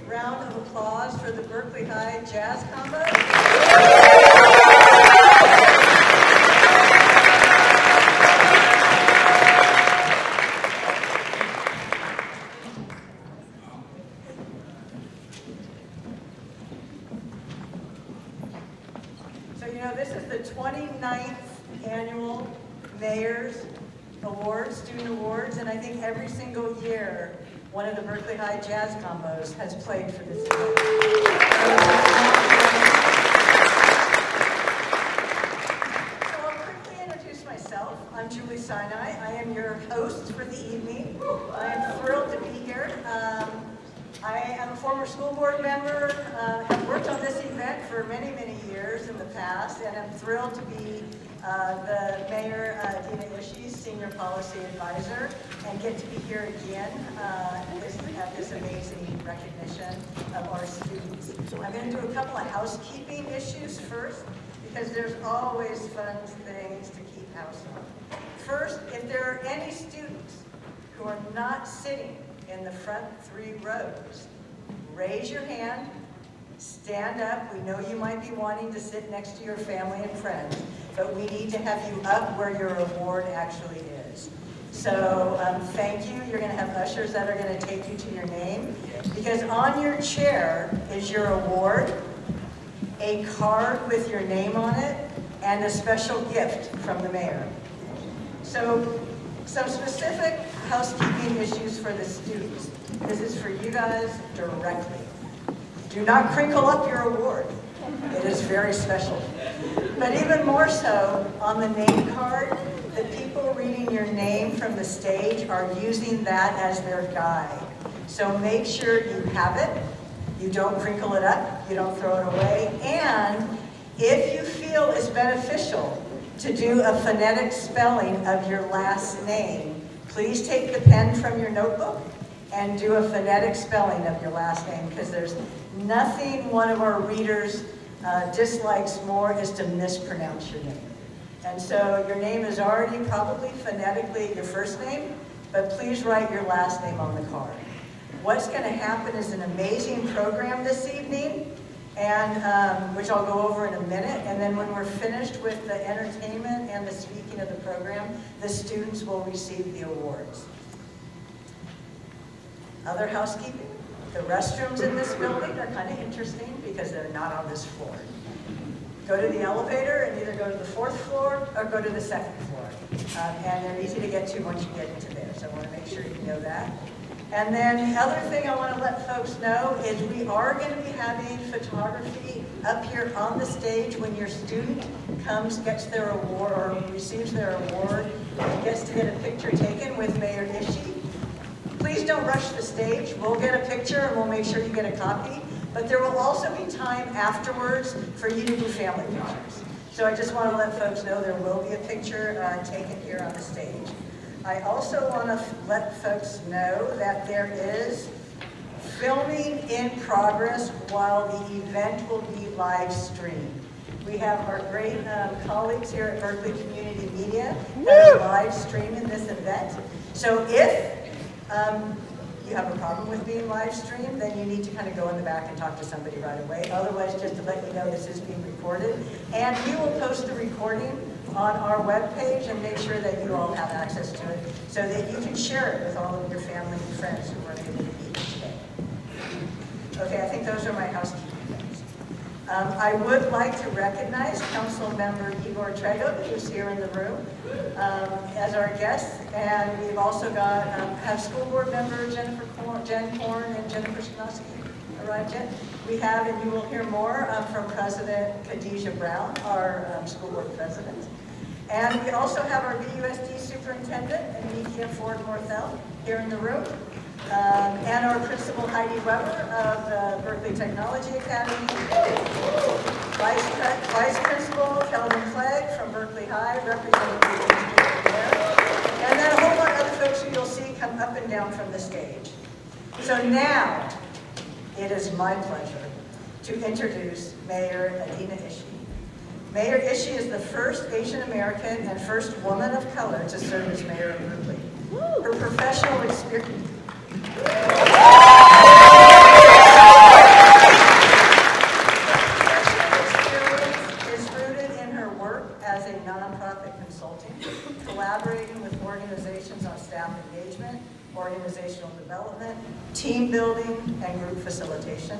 round of applause for the Berkeley High Jazz Combo. So, you know, this is the 29th annual Mayor's Awards, Student Awards, and I think every single year one of the Berkeley High Jazz Combos has played for this event. So I'll quickly introduce myself. I'm Julie Sinai. I am your host for the evening. I am thrilled to be here. I am a former school board member, have worked on this event for many, many years in the past, and I'm thrilled to be the Mayor Adena Ishii Senior Policy Advisor, and get to be here again at this amazing recognition of our students. I'm going to do a couple of housekeeping issues first, because there's always fun things to keep house on. First, if there are any students who are not sitting in the front 3 rows, raise your hand, stand up. We know you might be wanting to sit next to your family and friends, but we need to have you up where your award actually is. So thank you. You're going to have ushers that are going to take you to your name, because on your chair is your award, a card with your name on it, and a special gift from the mayor. So some specific housekeeping issues for the students. This is for you guys directly. Do not crinkle up your award. It is very special. But even more so, on the name card, the people reading your name from the stage are using that as their guide. So make sure you have it, you don't crinkle it up, you don't throw it away, and if you feel it's beneficial to do a phonetic spelling of your last name. Please take the pen from your notebook and do a phonetic spelling of your last name, because there's nothing one of our readers dislikes more is to mispronounce your name. And so your name is already probably phonetically your first name, but please write your last name on the card. What's going to happen is an amazing program this evening, and which I'll go over in a minute, and then when we're finished with the entertainment and the speaking of the program, the students will receive the awards. Other housekeeping, the restrooms in this building are kind of interesting because they're not on this floor. Go to the elevator and either go to the 4th floor or go to the 2nd floor. And they're easy to get to once you get into there, so I want to make sure you know that. And then the other thing I want to let folks know is we are going to be having photography up here on the stage when your student comes, gets their award, or receives their award, and gets to get a picture taken with Mayor Ishii. Please don't rush the stage. We'll get a picture and we'll make sure you get a copy. But there will also be time afterwards for you to do family pictures. So I just want to let folks know there will be a picture taken here on the stage. I also want to let folks know that there is filming in progress while the event will be live streamed. We have our great colleagues here at Berkeley Community Media that are live streaming this event. So if you have a problem with being live streamed, then you need to kind of go in the back and talk to somebody right away. Otherwise, just to let you know, this is being recorded. And we will post the recording on our webpage and make sure that you all have access to it so that you can share it with all of your family and friends who weren't able to be here today. Okay, I think those are my housekeeping things. I would like to recognize Council Member Igor Tregot, who's here in the room, as our guest. And we've also got have School Board Member Jen Korn and Jennifer Szymanowski arrived yet. We have, and you will hear more from President Khadijah Brown, our School Board President. And we also have our BUSD Superintendent, Anikia Ford-Morthell, here in the room. And our Principal Heidi Weber of the Berkeley Technology Academy. Vice Principal Kelvin Clegg from Berkeley High, representing the institute there. And then a whole lot of other folks who you'll see come up and down from the stage. So now, it is my pleasure to introduce Mayor Adena Ishii. Mayor Ishii is the first Asian American and first woman of color to serve as mayor of Berkeley. Her professional experience is rooted in her work as a nonprofit consultant, collaborating with organizations on staff engagement, organizational development, team building, and group facilitation.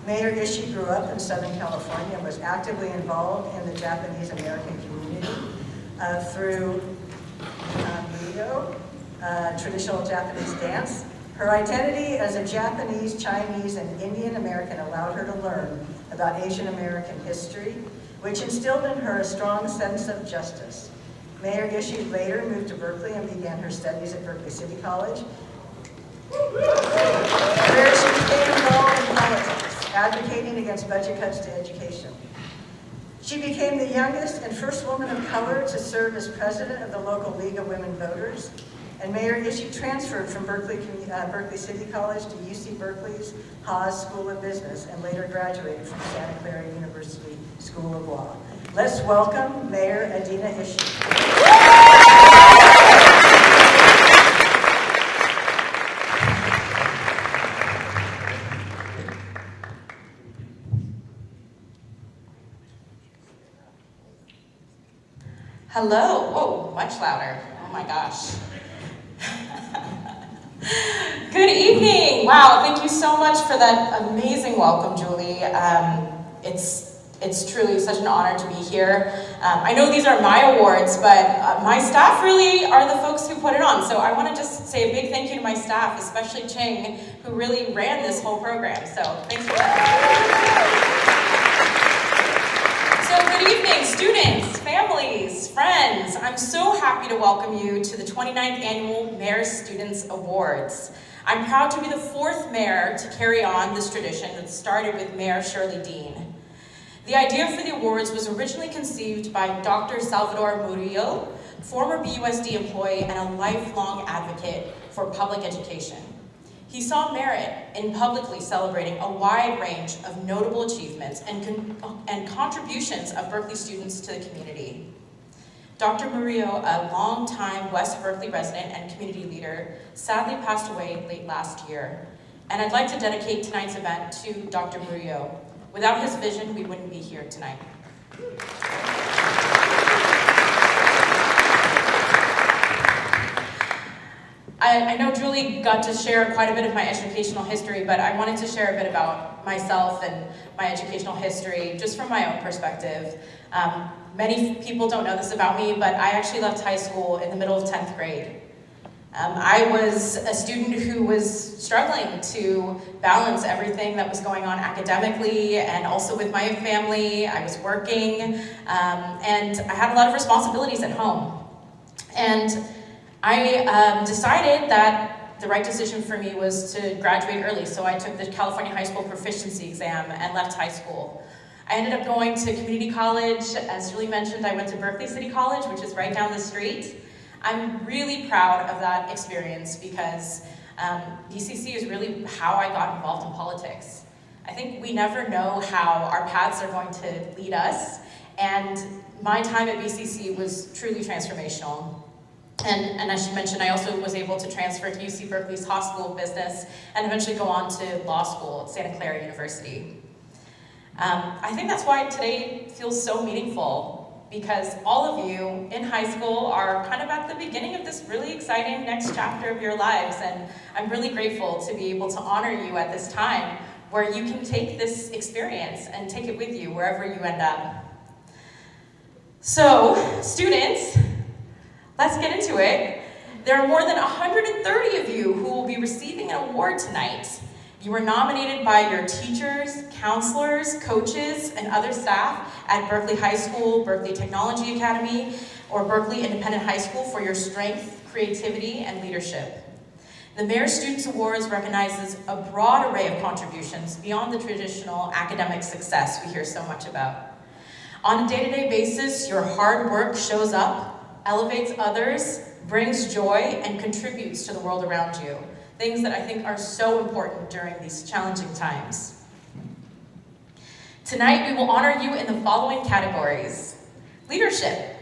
Mayor Ishii grew up in Southern California and was actively involved in the Japanese American community through Lido, traditional Japanese dance. Her identity as a Japanese, Chinese, and Indian American allowed her to learn about Asian American history, which instilled in her a strong sense of justice. Mayor Ishii later moved to Berkeley and began her studies at Berkeley City College, where she became involved in politics, advocating against budget cuts to education. She became the youngest and first woman of color to serve as president of the local League of Women Voters. And Mayor Ishii transferred from Berkeley City College to UC Berkeley's Haas School of Business and later graduated from Santa Clara University School of Law. Let's welcome Mayor Adena Ishii. Hello. Whoa, much louder. Oh my gosh. Good evening. Wow, thank you so much for that amazing welcome, Julie. It's truly such an honor to be here. I know these are my awards, but my staff really are the folks who put it on. So I want to just say a big thank you to my staff, especially Ching, who really ran this whole program. So thanks for that. So good evening, students, families, friends. I'm so happy to welcome you to the 29th Annual Mayor Students Awards. I'm proud to be the 4th mayor to carry on this tradition that started with Mayor Shirley Dean. The idea for the awards was originally conceived by Dr. Salvador Murillo, former BUSD employee and a lifelong advocate for public education. He saw merit in publicly celebrating a wide range of notable achievements and contributions of Berkeley students to the community. Dr. Murillo, a longtime West Berkeley resident and community leader, sadly passed away late last year. And I'd like to dedicate tonight's event to Dr. Murillo. Without his vision, we wouldn't be here tonight. I know Julie got to share quite a bit of my educational history, but I wanted to share a bit about myself and my educational history, just from my own perspective. Many people don't know this about me, but I actually left high school in the middle of 10th grade. I was a student who was struggling to balance everything that was going on academically and also with my family. I was working, and I had a lot of responsibilities at home. And I decided that the right decision for me was to graduate early, so I took the California High School Proficiency Exam and left high school. I ended up going to community college. As Julie mentioned, I went to Berkeley City College, which is right down the street. I'm really proud of that experience because BCC is really how I got involved in politics. I think we never know how our paths are going to lead us, and my time at BCC was truly transformational. And as she mentioned, I also was able to transfer to UC Berkeley's Haas School of Business and eventually go on to law school at Santa Clara University. I think that's why today feels so meaningful, because all of you in high school are kind of at the beginning of this really exciting next chapter of your lives, and I'm really grateful to be able to honor you at this time where you can take this experience and take it with you wherever you end up. So, students, let's get into it. There are more than 130 of you who will be receiving an award tonight. You were nominated by your teachers, counselors, coaches, and other staff at Berkeley High School, Berkeley Technology Academy, or Berkeley Independent High School for your strength, creativity, and leadership. The Mayor Students Awards recognizes a broad array of contributions beyond the traditional academic success we hear so much about. On a day-to-day basis, your hard work shows up, elevates others, brings joy, and contributes to the world around you. Things that I think are so important during these challenging times. Tonight, we will honor you in the following categories. Leadership.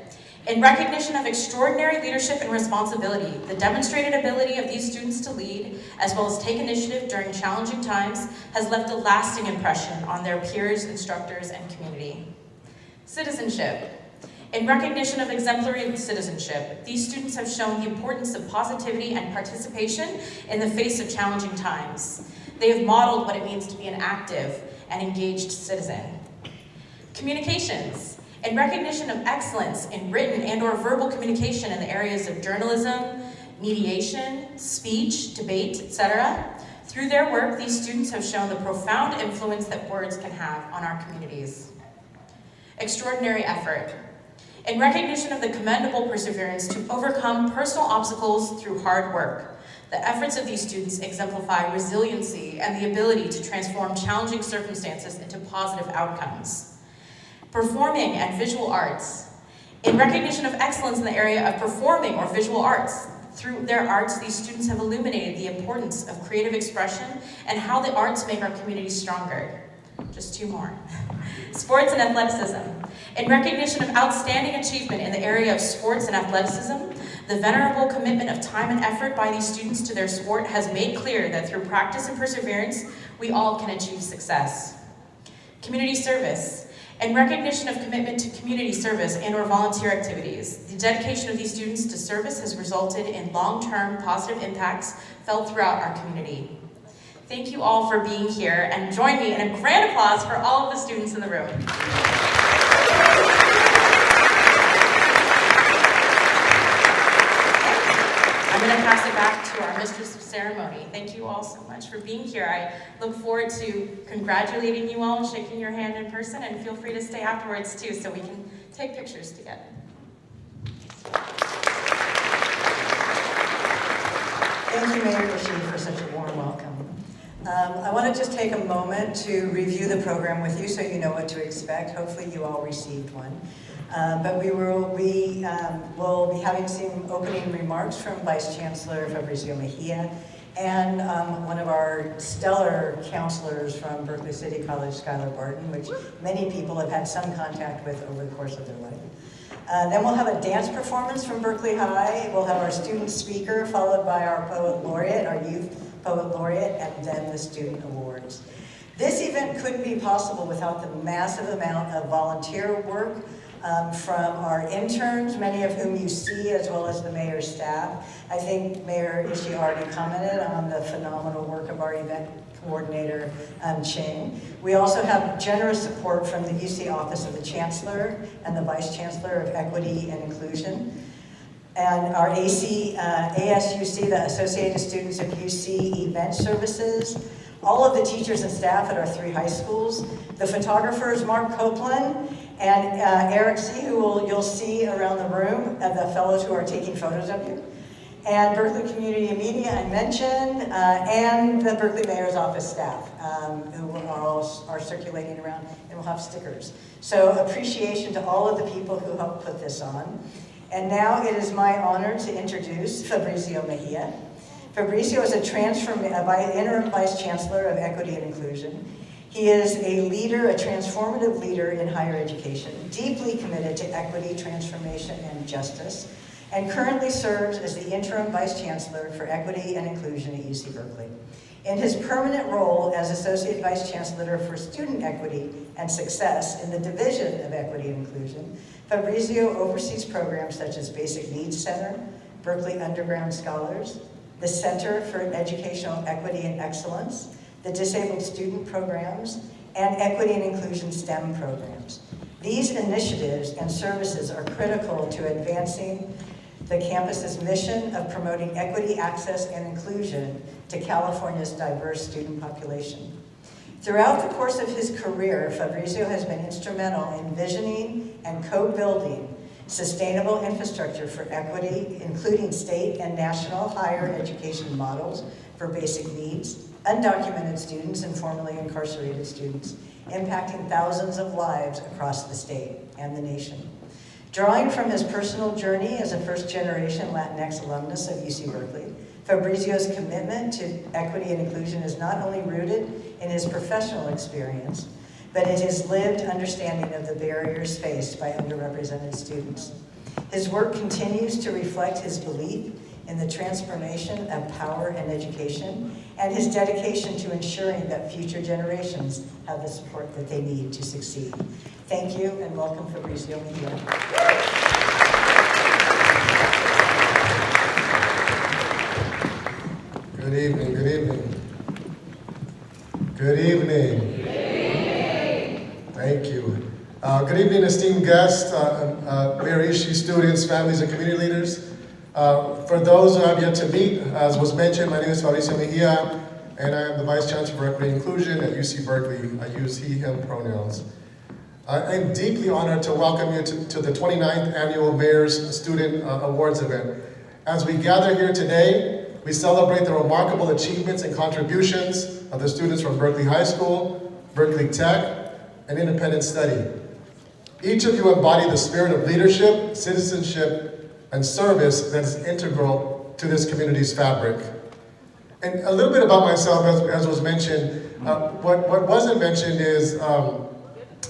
In recognition of extraordinary leadership and responsibility, the demonstrated ability of these students to lead, as well as take initiative during challenging times, has left a lasting impression on their peers, instructors, and community. Citizenship. In recognition of exemplary citizenship, these students have shown the importance of positivity and participation in the face of challenging times. They have modeled what it means to be an active and engaged citizen. Communications. In recognition of excellence in written and/or verbal communication in the areas of journalism, mediation, speech, debate, etc., through their work, these students have shown the profound influence that words can have on our communities. Extraordinary effort. In recognition of the commendable perseverance to overcome personal obstacles through hard work, the efforts of these students exemplify resiliency and the ability to transform challenging circumstances into positive outcomes. Performing and visual arts. In recognition of excellence in the area of performing or visual arts, through their arts, these students have illuminated the importance of creative expression and how the arts make our communities stronger. Just two more. Sports and athleticism. In recognition of outstanding achievement in the area of sports and athleticism, the venerable commitment of time and effort by these students to their sport has made clear that through practice and perseverance, we all can achieve success. Community service. In recognition of commitment to community service and/or volunteer activities, the dedication of these students to service has resulted in long-term positive impacts felt throughout our community. Thank you all for being here, and join me in a grand applause for all of the students in the room. I'm going to pass it back to our Mistress of Ceremony. Thank you all so much for being here. I look forward to congratulating you all and shaking your hand in person, and feel free to stay afterwards too so we can take pictures together. Thank you, Mayor Ishii, for such a warm welcome. I want to just take a moment to review the program with you so you know what to expect. Hopefully you all received one. But we will be having some opening remarks from Vice Chancellor Fabrizio Mejia and one of our stellar counselors from Berkeley City College, Skylar Barton, which many people have had some contact with over the course of their life. Then we'll have a dance performance from Berkeley High. We'll have our student speaker, followed by our poet laureate, our youth poet laureate, and then the student awards. This event couldn't be possible without the massive amount of volunteer work from our interns, many of whom you see, as well as the mayor's staff. I think Mayor Ishii already commented on the phenomenal work of our event coordinator, Ching. We also have generous support from the UC Office of the Chancellor and the Vice Chancellor of Equity and Inclusion. And our ASUC, the Associated Students of UC Event Services, all of the teachers and staff at our 3 high schools, the photographers Mark Copeland and Eric C., who you'll see around the room, the fellows who are taking photos of you, and Berkeley Community Media I mentioned, and the Berkeley Mayor's Office staff, who are circulating around, and we'll have stickers. So appreciation to all of the people who helped put this on. And now it is my honor to introduce Fabrizio Mejia. Fabrizio is a interim Vice Chancellor of Equity and Inclusion. He is a leader, a transformative leader in higher education, deeply committed to equity, transformation, and justice, and currently serves as the interim Vice Chancellor for Equity and Inclusion at UC Berkeley. In his permanent role as Associate Vice Chancellor for Student Equity and Success in the Division of Equity and Inclusion, Fabrizio oversees programs such as Basic Needs Center, Berkeley Underground Scholars, the Center for Educational Equity and Excellence, the Disabled Student Programs, and Equity and Inclusion STEM programs. These initiatives and services are critical to advancing the campus's mission of promoting equity, access, and inclusion to California's diverse student population. Throughout the course of his career, Fabrizio has been instrumental in visioning and co-building sustainable infrastructure for equity, including state and national higher education models for basic needs, undocumented students, and formerly incarcerated students, impacting thousands of lives across the state and the nation. Drawing from his personal journey as a first-generation Latinx alumnus of UC Berkeley, Fabrizio's commitment to equity and inclusion is not only rooted in his professional experience, but in his lived understanding of the barriers faced by underrepresented students. His work continues to reflect his belief in the transformation of power and education, and his dedication to ensuring that future generations have the support that they need to succeed. Thank you, and welcome Fabrizio Mejia. Good evening, good evening. Good evening. Good evening. Thank you. Good evening, esteemed guests, Mayor Ishii, students, families, and community leaders. For those who have yet to meet, as was mentioned, my name is Fabrizio Mejia, and I am the Vice Chancellor for Equity and Inclusion at UC Berkeley. I use he, him pronouns. I'm deeply honored to welcome you to the 29th Annual Mayor's Student Awards event. As we gather here today, we celebrate the remarkable achievements and contributions of the students from Berkeley High School, Berkeley Tech, and Independent Study. Each of you embody the spirit of leadership, citizenship, and service that is integral to this community's fabric. And a little bit about myself, as was mentioned, what wasn't mentioned is,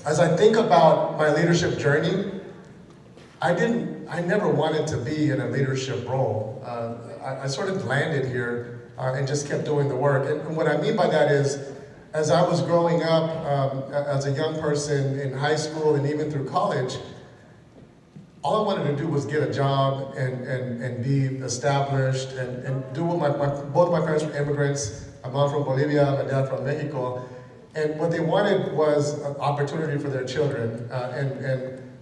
as I think about my leadership journey, I never wanted to be in a leadership role. I sort of landed here and just kept doing the work. And what I mean by that is, as I was growing up as a young person in high school and even through college, all I wanted to do was get a job and be established and do what both my parents were immigrants. My mom from Bolivia, my dad from Mexico. And what they wanted was an opportunity for their children.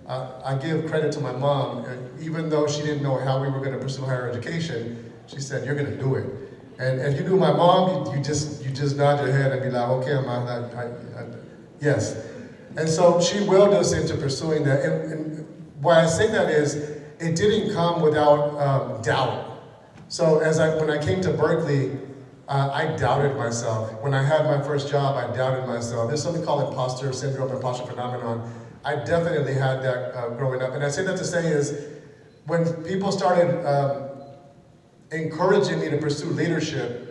I give credit to my mom, even though she didn't know how we were going to pursue higher education, she said, "You're going to do it." And if you knew my mom, you just nod your head and be like, "Okay, yes." And so she willed us into pursuing that. And why I say that is, it didn't come without doubt. So when I came to Berkeley, I doubted myself. When I had my first job, I doubted myself. There's something called imposter syndrome, imposter phenomenon. I definitely had that growing up. And I say that to say is, when people started encouraging me to pursue leadership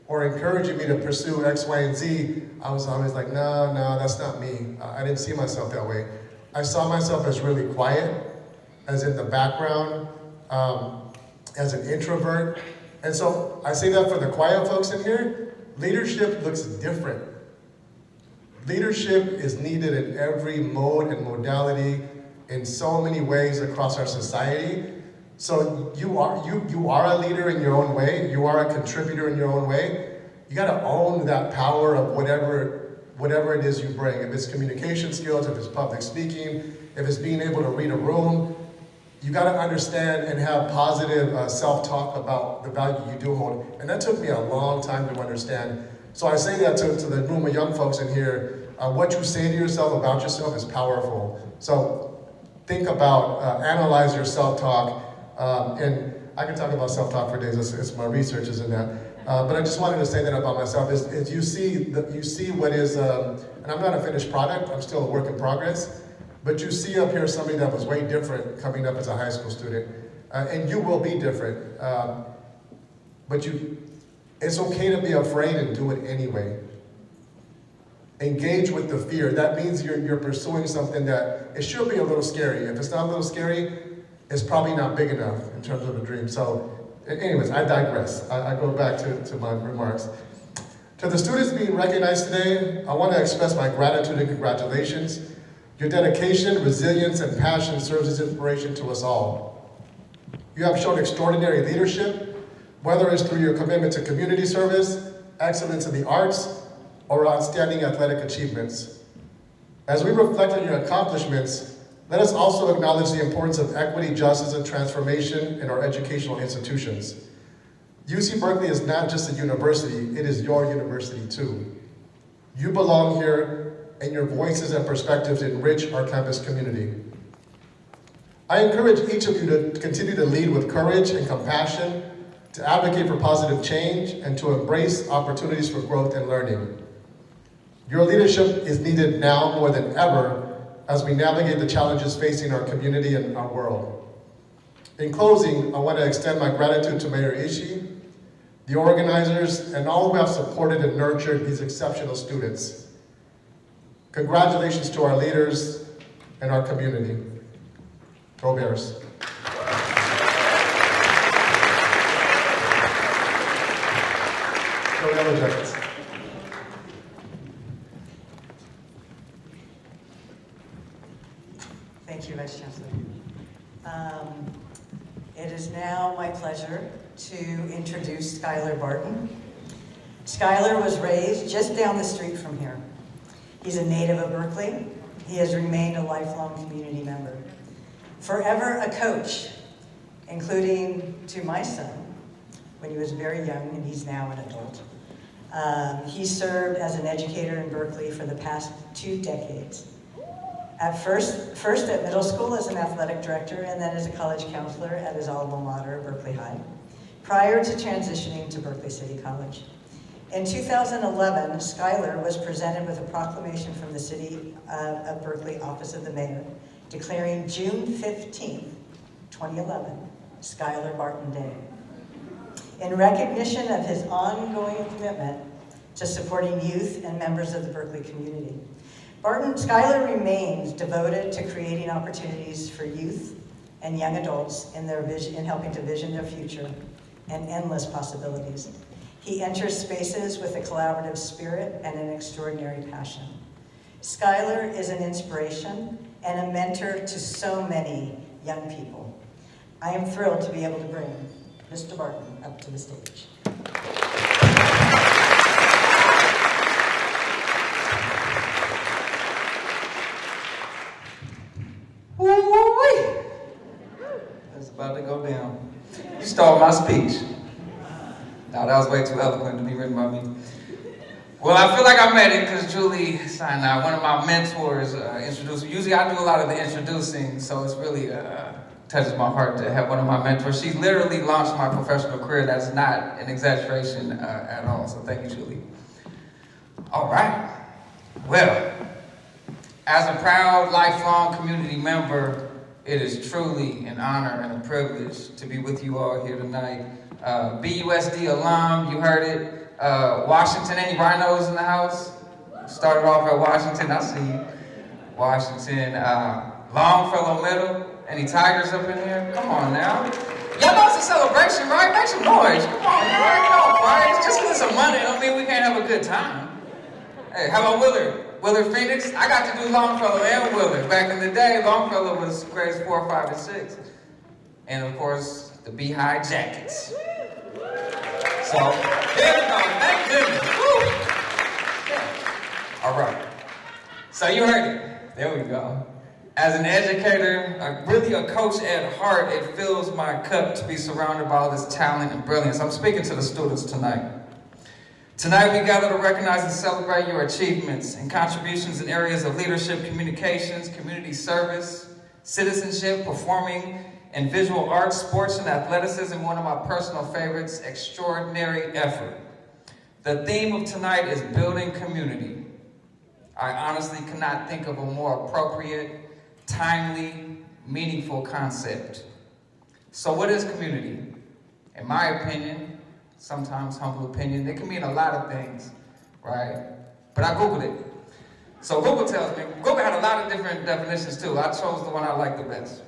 or encouraging me to pursue X, Y, and Z, I was always like, no, that's not me. I didn't see myself that way. I saw myself as really quiet, as in the background, as an introvert. And so I say that for the quiet folks in here, leadership looks different. Leadership is needed in every mode and modality in so many ways across our society. So you are a leader in your own way. You are a contributor in your own way. You got to own that power of whatever it is you bring. If it's communication skills, if it's public speaking, if it's being able to read a room, you got to understand and have positive self-talk about the value you do hold. And that took me a long time to understand. So I say that to the room of young folks in here. What you say to yourself about yourself is powerful. So think about, analyze your self-talk. And I can talk about self-talk for days. It's my research is in that. But I just wanted to say that about myself. Is you see what is, and I'm not a finished product. I'm still a work in progress. But you see up here somebody that was way different coming up as a high school student. And you will be different. But it's okay to be afraid and do it anyway. Engage with the fear. That means you're pursuing something that it should be a little scary. If it's not a little scary, it's probably not big enough in terms of a dream. So anyways, I digress. I go back to my remarks. To the students being recognized today, I want to express my gratitude and congratulations. Your dedication, resilience, and passion serves as inspiration to us all. You have shown extraordinary leadership, whether it's through your commitment to community service, excellence in the arts, or outstanding athletic achievements. As we reflect on your accomplishments, let us also acknowledge the importance of equity, justice, and transformation in our educational institutions. UC Berkeley is not just a university, it is your university too. You belong here, and your voices and perspectives enrich our campus community. I encourage each of you to continue to lead with courage and compassion, to advocate for positive change, and to embrace opportunities for growth and learning. Your leadership is needed now more than ever as we navigate the challenges facing our community and our world. In closing, I want to extend my gratitude to Mayor Ishii, the organizers, and all who have supported and nurtured these exceptional students. Congratulations to our leaders and our community. Go Bears. Go Yellow Jackets. Thank you, Vice Chancellor. It is now my pleasure to introduce Skylar Barton. Skylar was raised just down the street from here. He's a native of Berkeley. He has remained a lifelong community member. Forever a coach, including to my son when he was very young, and he's now an adult. He served as an educator in Berkeley for the past 2 decades. At first at middle school as an athletic director, and then as a college counselor at his alma mater, Berkeley High, prior to transitioning to Berkeley City College. In 2011, Skylar was presented with a proclamation from the City of Berkeley Office of the Mayor, declaring June 15th, 2011, Skylar Barton Day, in recognition of his ongoing commitment to supporting youth and members of the Berkeley community. Skylar remains devoted to creating opportunities for youth and young adults in helping to vision their future and endless possibilities. He enters spaces with a collaborative spirit and an extraordinary passion. Skylar is an inspiration and a mentor to so many young people. I am thrilled to be able to bring Mr. Barton up to the stage. It's about to go down. You stole my speech. No, that was way too eloquent to be written by me. Well, I feel like I made it because Julie Sinai, one of my mentors, introduced me. Usually I do a lot of the introducing, so it's really touches my heart to have one of my mentors. She literally launched my professional career. That's not an exaggeration at all. So thank you, Julie. All right. Well, as a proud, lifelong community member, it is truly an honor and a privilege to be with you all here tonight. BUSD alum, you heard it. Washington, any rhinos in the house? Started off at Washington, I see you. Washington, Longfellow Middle. Any Tigers up in here? Come on now. Y'all know it's a celebration, right? Make some noise. Come on, you already know, right? Just because it's a Monday don't mean we can't have a good time. Hey, how about Willard? Willard Phoenix? I got to do Longfellow and Willard. Back in the day, Longfellow was grades 4, 5, and 6. And of course, the Beehive Jackets. So, here we go. Thank goodness. Woo. Yeah. All right. So you heard it. There we go. As an educator, really a coach at heart, it fills my cup to be surrounded by all this talent and brilliance. I'm speaking to the students tonight. Tonight we gather to recognize and celebrate your achievements and contributions in areas of leadership, communications, community service, citizenship, performing and visual arts, sports and athleticism, one of my personal favorites, extraordinary effort. The theme of tonight is building community. I honestly cannot think of a more appropriate, timely, meaningful concept. So what is community? In my opinion, sometimes humble opinion, it can mean a lot of things, right? But I Googled it. So Google tells me, Google had a lot of different definitions too. I chose the one I like the best.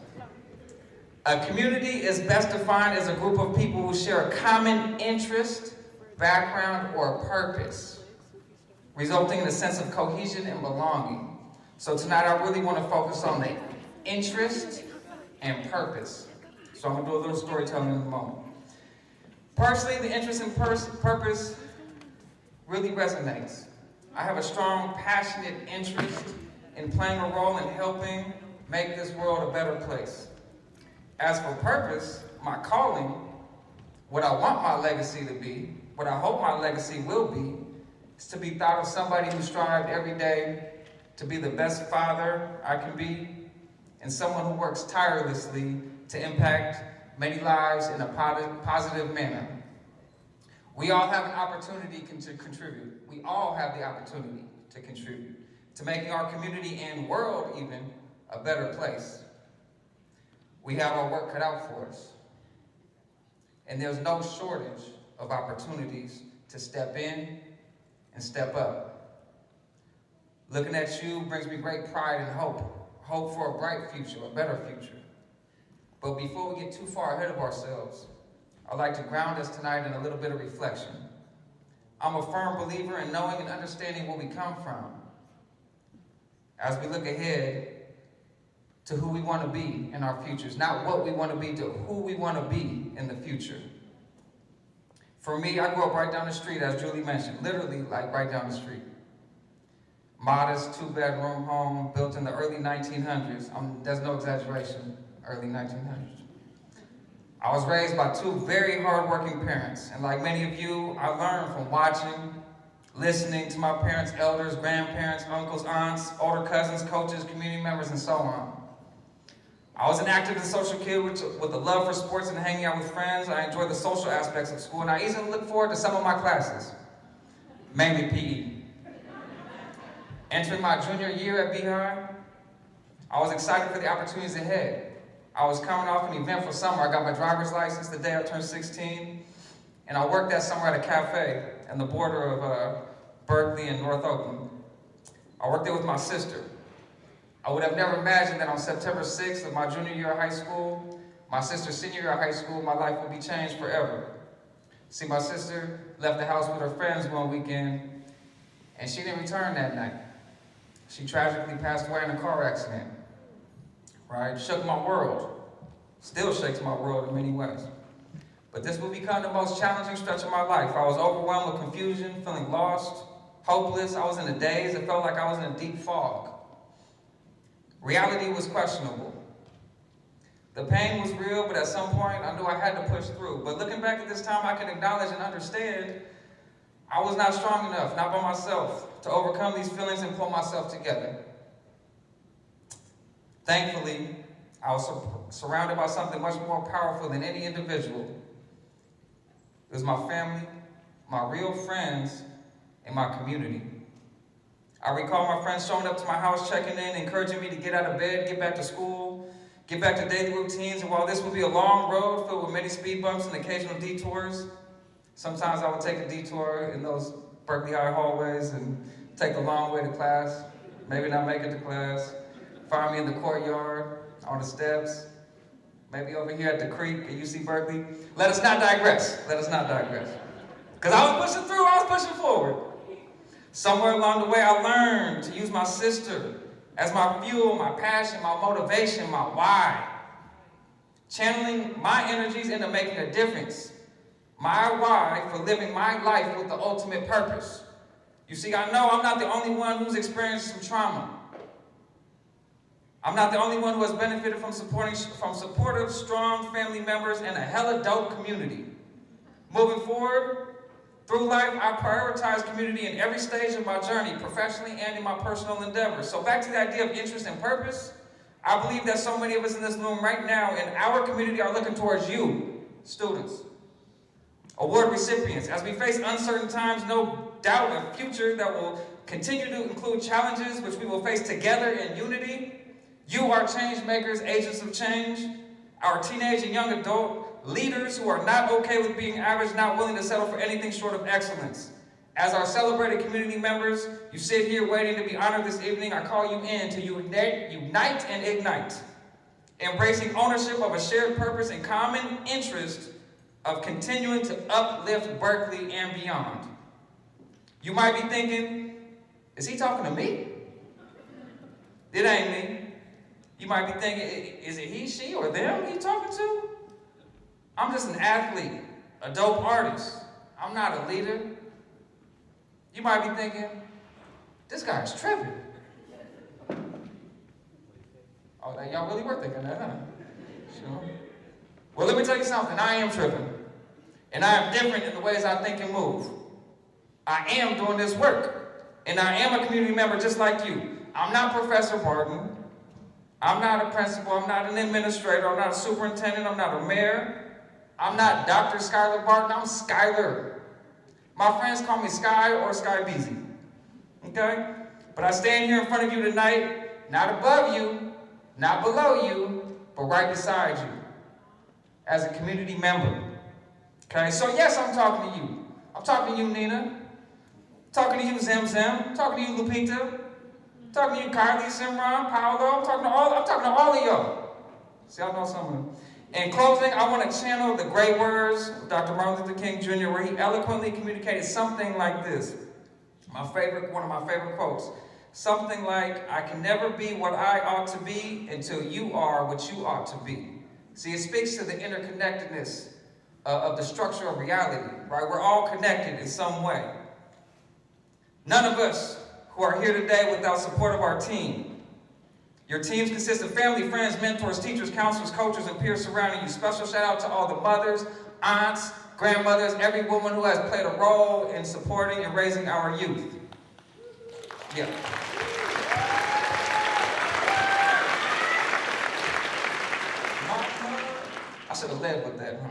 A community is best defined as a group of people who share a common interest, background, or purpose, resulting in a sense of cohesion and belonging. So tonight I really want to focus on the interest and purpose. So I'm going to do a little storytelling in a moment. Personally, the interest and purpose really resonates. I have a strong, passionate interest in playing a role in helping make this world a better place. As for purpose, my calling, what I want my legacy to be, what I hope my legacy will be, is to be thought of somebody who strived every day to be the best father I can be, and someone who works tirelessly to impact many lives in a positive manner. We all have an opportunity to contribute. We all have the opportunity to contribute to making our community and world even a better place. We have our work cut out for us. And there's no shortage of opportunities to step in and step up. Looking at you brings me great pride and hope. Hope for a bright future, a better future. But before we get too far ahead of ourselves, I'd like to ground us tonight in a little bit of reflection. I'm a firm believer in knowing and understanding where we come from as we look ahead to who we want to be in our futures. Not what we want to be, to who we want to be in the future. For me, I grew up right down the street, as Julie mentioned, literally like right down the street. Modest 2-bedroom home built in the early 1900s. There's no exaggeration, early 1900s. I was raised by 2 very hardworking parents, and like many of you, I learned from watching, listening to my parents, elders, grandparents, uncles, aunts, older cousins, coaches, community members, and so on. I was an active and social kid with a love for sports and hanging out with friends. I enjoyed the social aspects of school, and I easily look forward to some of my classes, mainly PE. Entering my junior year at Beehive, I was excited for the opportunities ahead. I was coming off an eventful summer. I got my driver's license the day I turned 16, and I worked that summer at a cafe on the border of Berkeley and North Oakland. I worked there with my sister. I would have never imagined that on September 6th of my junior year of high school, my sister's senior year of high school, my life would be changed forever. See, my sister left the house with her friends one weekend, and she didn't return that night. She tragically passed away in a car accident, right? Shook my world. Still shakes my world in many ways. But this will become the most challenging stretch of my life. I was overwhelmed with confusion, feeling lost, hopeless. I was in a daze. It felt like I was in a deep fog. Reality was questionable. The pain was real, but at some point, I knew I had to push through. But looking back at this time, I can acknowledge and understand I was not strong enough, not by myself, to overcome these feelings and pull myself together. Thankfully, I was surrounded by something much more powerful than any individual. It was my family, my real friends, and my community. I recall my friends showing up to my house, checking in, encouraging me to get out of bed, get back to school, get back to daily routines, and while this would be a long road filled with many speed bumps and occasional detours, sometimes I would take a detour in those Berkeley High hallways and take the long way to class, maybe not make it to class, find me in the courtyard, on the steps, maybe over here at the creek at UC Berkeley. Let us not digress. Let us not digress. Because I was pushing through, I was pushing forward. Somewhere along the way, I learned to use my sister as my fuel, my passion, my motivation, my why. Channeling my energies into making a difference. My why for living my life with the ultimate purpose. You see, I know I'm not the only one who's experienced some trauma. I'm not the only one who has benefited from supportive, strong family members and a hella dope community. Moving forward, through life, I prioritize community in every stage of my journey, professionally and in my personal endeavors. So back to the idea of interest and purpose, I believe that so many of us in this room right now in our community are looking towards you, students, award recipients. As we face uncertain times, no doubt a future that will continue to include challenges which we will face together in unity. You are change makers, agents of change, our teenage and young adult leaders who are not okay with being average, not willing to settle for anything short of excellence. As our celebrated community members, you sit here waiting to be honored this evening. I call you in to unite and ignite, embracing ownership of a shared purpose and common interest of continuing to uplift Berkeley and beyond. You might be thinking, is he talking to me? It ain't me. You might be thinking, is it he, she, or them he talking to? I'm just an athlete, a dope artist. I'm not a leader. You might be thinking, this guy's tripping. Oh, y'all really were thinking that, huh? Sure. Well, let me tell you something. I am tripping. And I am different in the ways I think and move. I am doing this work. And I am a community member just like you. I'm not Professor Barton. I'm not a principal. I'm not an administrator. I'm not a superintendent. I'm not a mayor. I'm not Dr. Skylar Barton. I'm Skylar. My friends call me Sky or Sky Beezy. Okay? But I stand here in front of you tonight, not above you, not below you, but right beside you, as a community member. Okay? So yes, I'm talking to you. I'm talking to you, Nina. I'm talking to you, Zem Zem. I'm talking to you, Lupita. I'm talking to you, Kylie, Simran, Paolo. I'm talking to all of y'all. See, I know some of them. In closing, I want to channel the great words of Dr. Martin Luther King Jr., where he eloquently communicated something like this. One of my favorite quotes. Something like, I can never be what I ought to be until you are what you ought to be. See, it speaks to the interconnectedness of the structure of reality, right? We're all connected in some way. None of us who are here today without support of our team. Your teams consist of family, friends, mentors, teachers, counselors, coaches, and peers surrounding you. Special shout out to all the mothers, aunts, grandmothers, every woman who has played a role in supporting and raising our youth. Yeah. I should have led with that, huh?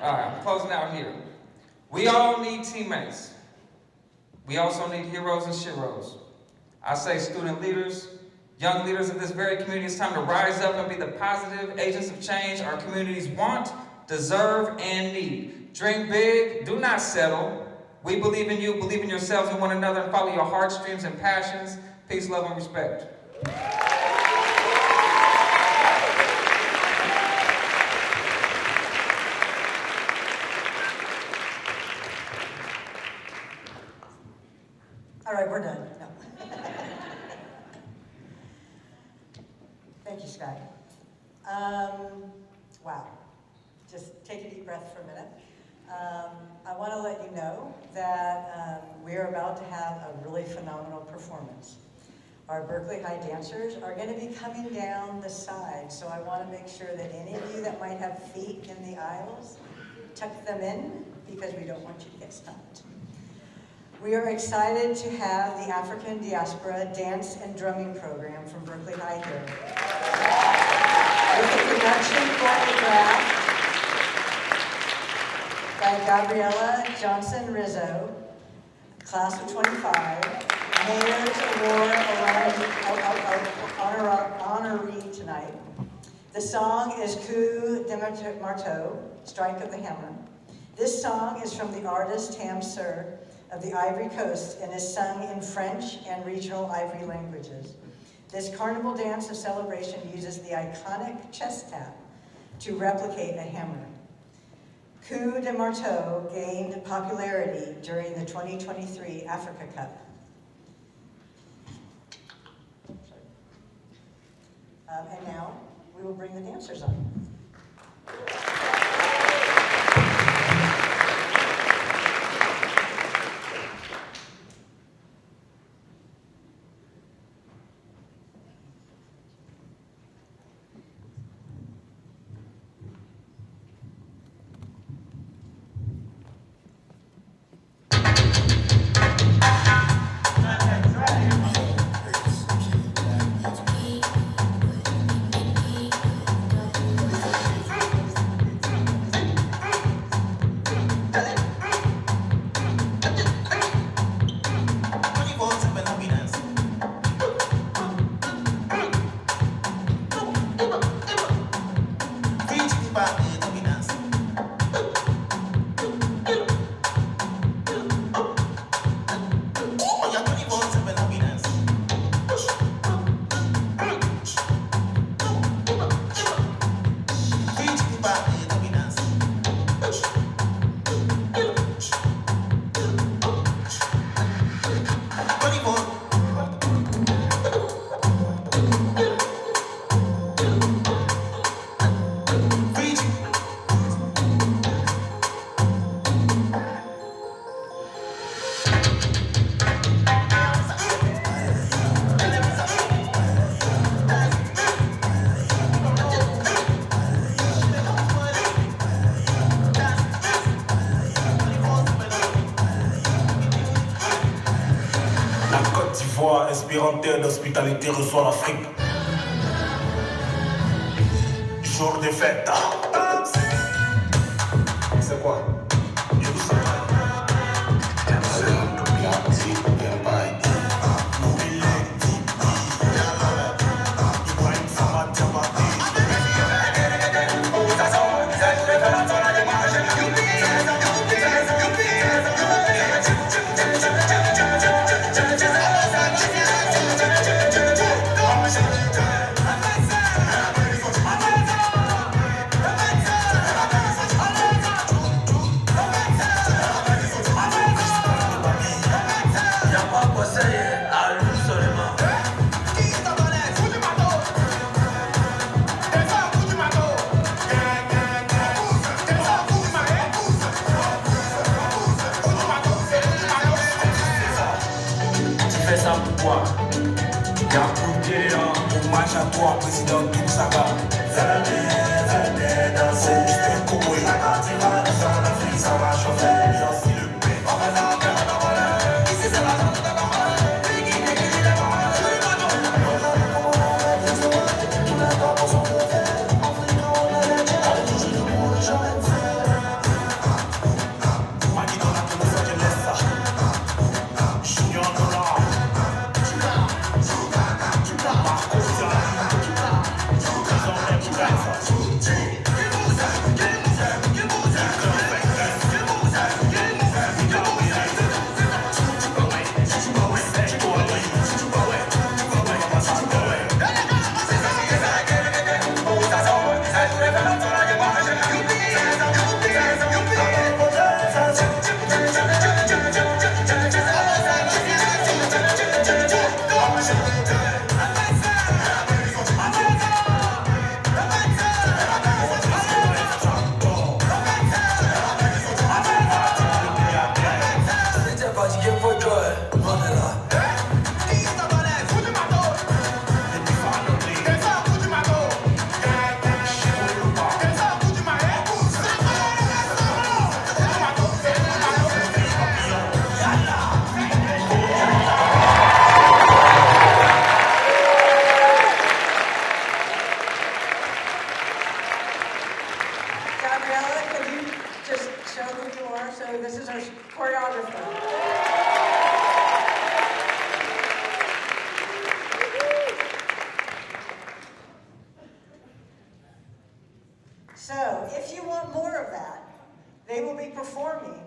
All right, I'm closing out here. We all need teammates. We also need heroes and sheroes. I say student leaders, young leaders of this very community, it's time to rise up and be the positive agents of change our communities want, deserve, and need. Dream big, do not settle. We believe in you, believe in yourselves and one another, and follow your heartstrings and passions. Peace, love, and respect. All right, we're done. No. Thank you, Sky. Wow. Just take a deep breath for a minute. I want to let you know that we're about to have a really phenomenal performance. Our Berkeley High dancers are going to be coming down the side, so I want to make sure that any of you that might have feet in the aisles, tuck them in, because we don't want you to get stumped. We are excited to have the African Diaspora Dance and Drumming Program from Berkeley High here. with a production choreographed by Gabriella Johnson Rizzo, class of 25, Mayor's Award honoree tonight. The song is Coup de Marteau, Strike of the Hammer. This song is from the artist Tam Sir of the Ivory Coast and is sung in French and regional Ivory languages. This carnival dance of celebration uses the iconic chest tap to replicate a hammer. Coup de Marteau gained popularity during the 2023 Africa Cup. And now we will bring the dancers on. Inspirante d'hospitalité reçoit l'Afrique. Jour de fête. C'est quoi? Président tout ça va. Venez danser, c'est cool. La carnival dans l'Afrique, ça va chauffer. Voici le paix. Ici c'est la zone de Africa. just show who you are. So this is our choreographer. So if you want more of that, they will be performing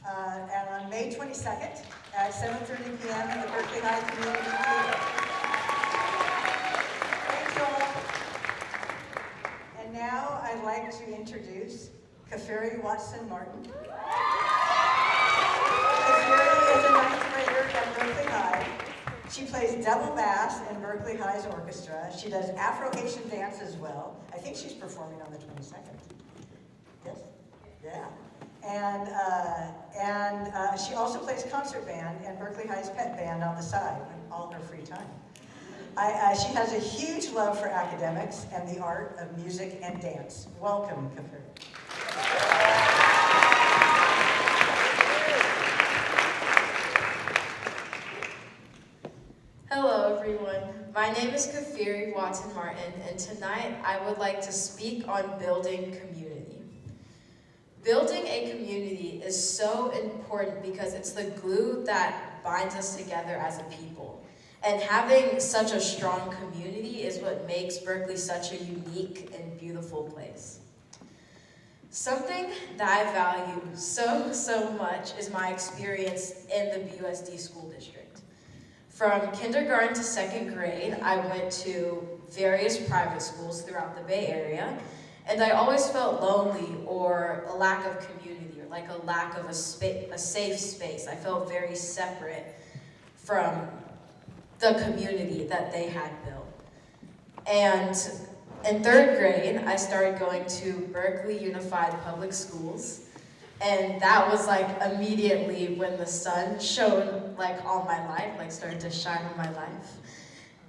on May 22nd at 7:30 p.m. in the Berkeley High Community Theater. Thank you all. And now I'd like to introduce Kafiri Watson-Martin. Kafiri is a 9th grader at Berkeley High. She plays double bass in Berkeley High's orchestra. She does Afro-Haitian dance as well. I think she's performing on the 22nd. Yes? Yeah. And she also plays concert band and Berkeley High's pet band on the side in all her free time. She has a huge love for academics and the art of music and dance. Welcome, Kafiri. Hello everyone, my name is Kafiri Watson-Martin, and tonight I would like to speak on building community. Building a community is so important because it's the glue that binds us together as a people. And having such a strong community is what makes Berkeley such a unique and beautiful place. Something that I value so much is my experience in the BUSD school district. From kindergarten to 2nd grade, I went to various private schools throughout the Bay Area, and I always felt lonely or a lack of community, or like a lack of a safe space. I felt very separate from the community that they had built. And in 3rd grade, I started going to Berkeley Unified Public Schools. And that was like immediately when the sun shone like on my life, like started to shine on my life.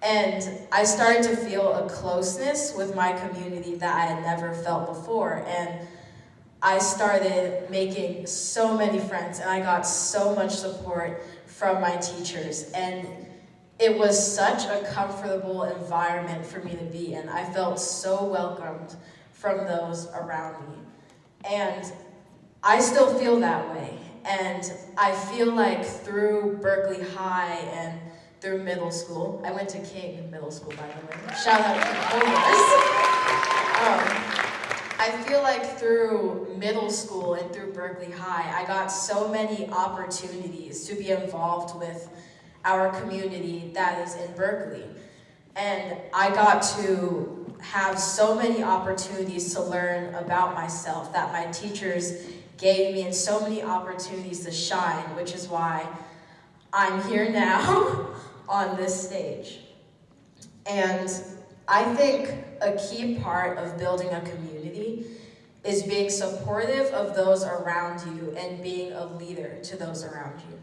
And I started to feel a closeness with my community that I had never felt before. And I started making so many friends, and I got so much support from my teachers. And it was such a comfortable environment for me to be in. I felt so welcomed from those around me. And I still feel that way, and I feel like through Berkeley High and through middle school, I went to King Middle School, by the way, shout out to Pauley. I feel like through middle school and through Berkeley High, I got so many opportunities to be involved with our community that is in Berkeley, and I got to have so many opportunities to learn about myself that my teachers gave me, and so many opportunities to shine, which is why I'm here now on this stage. And I think a key part of building a community is being supportive of those around you and being a leader to those around you.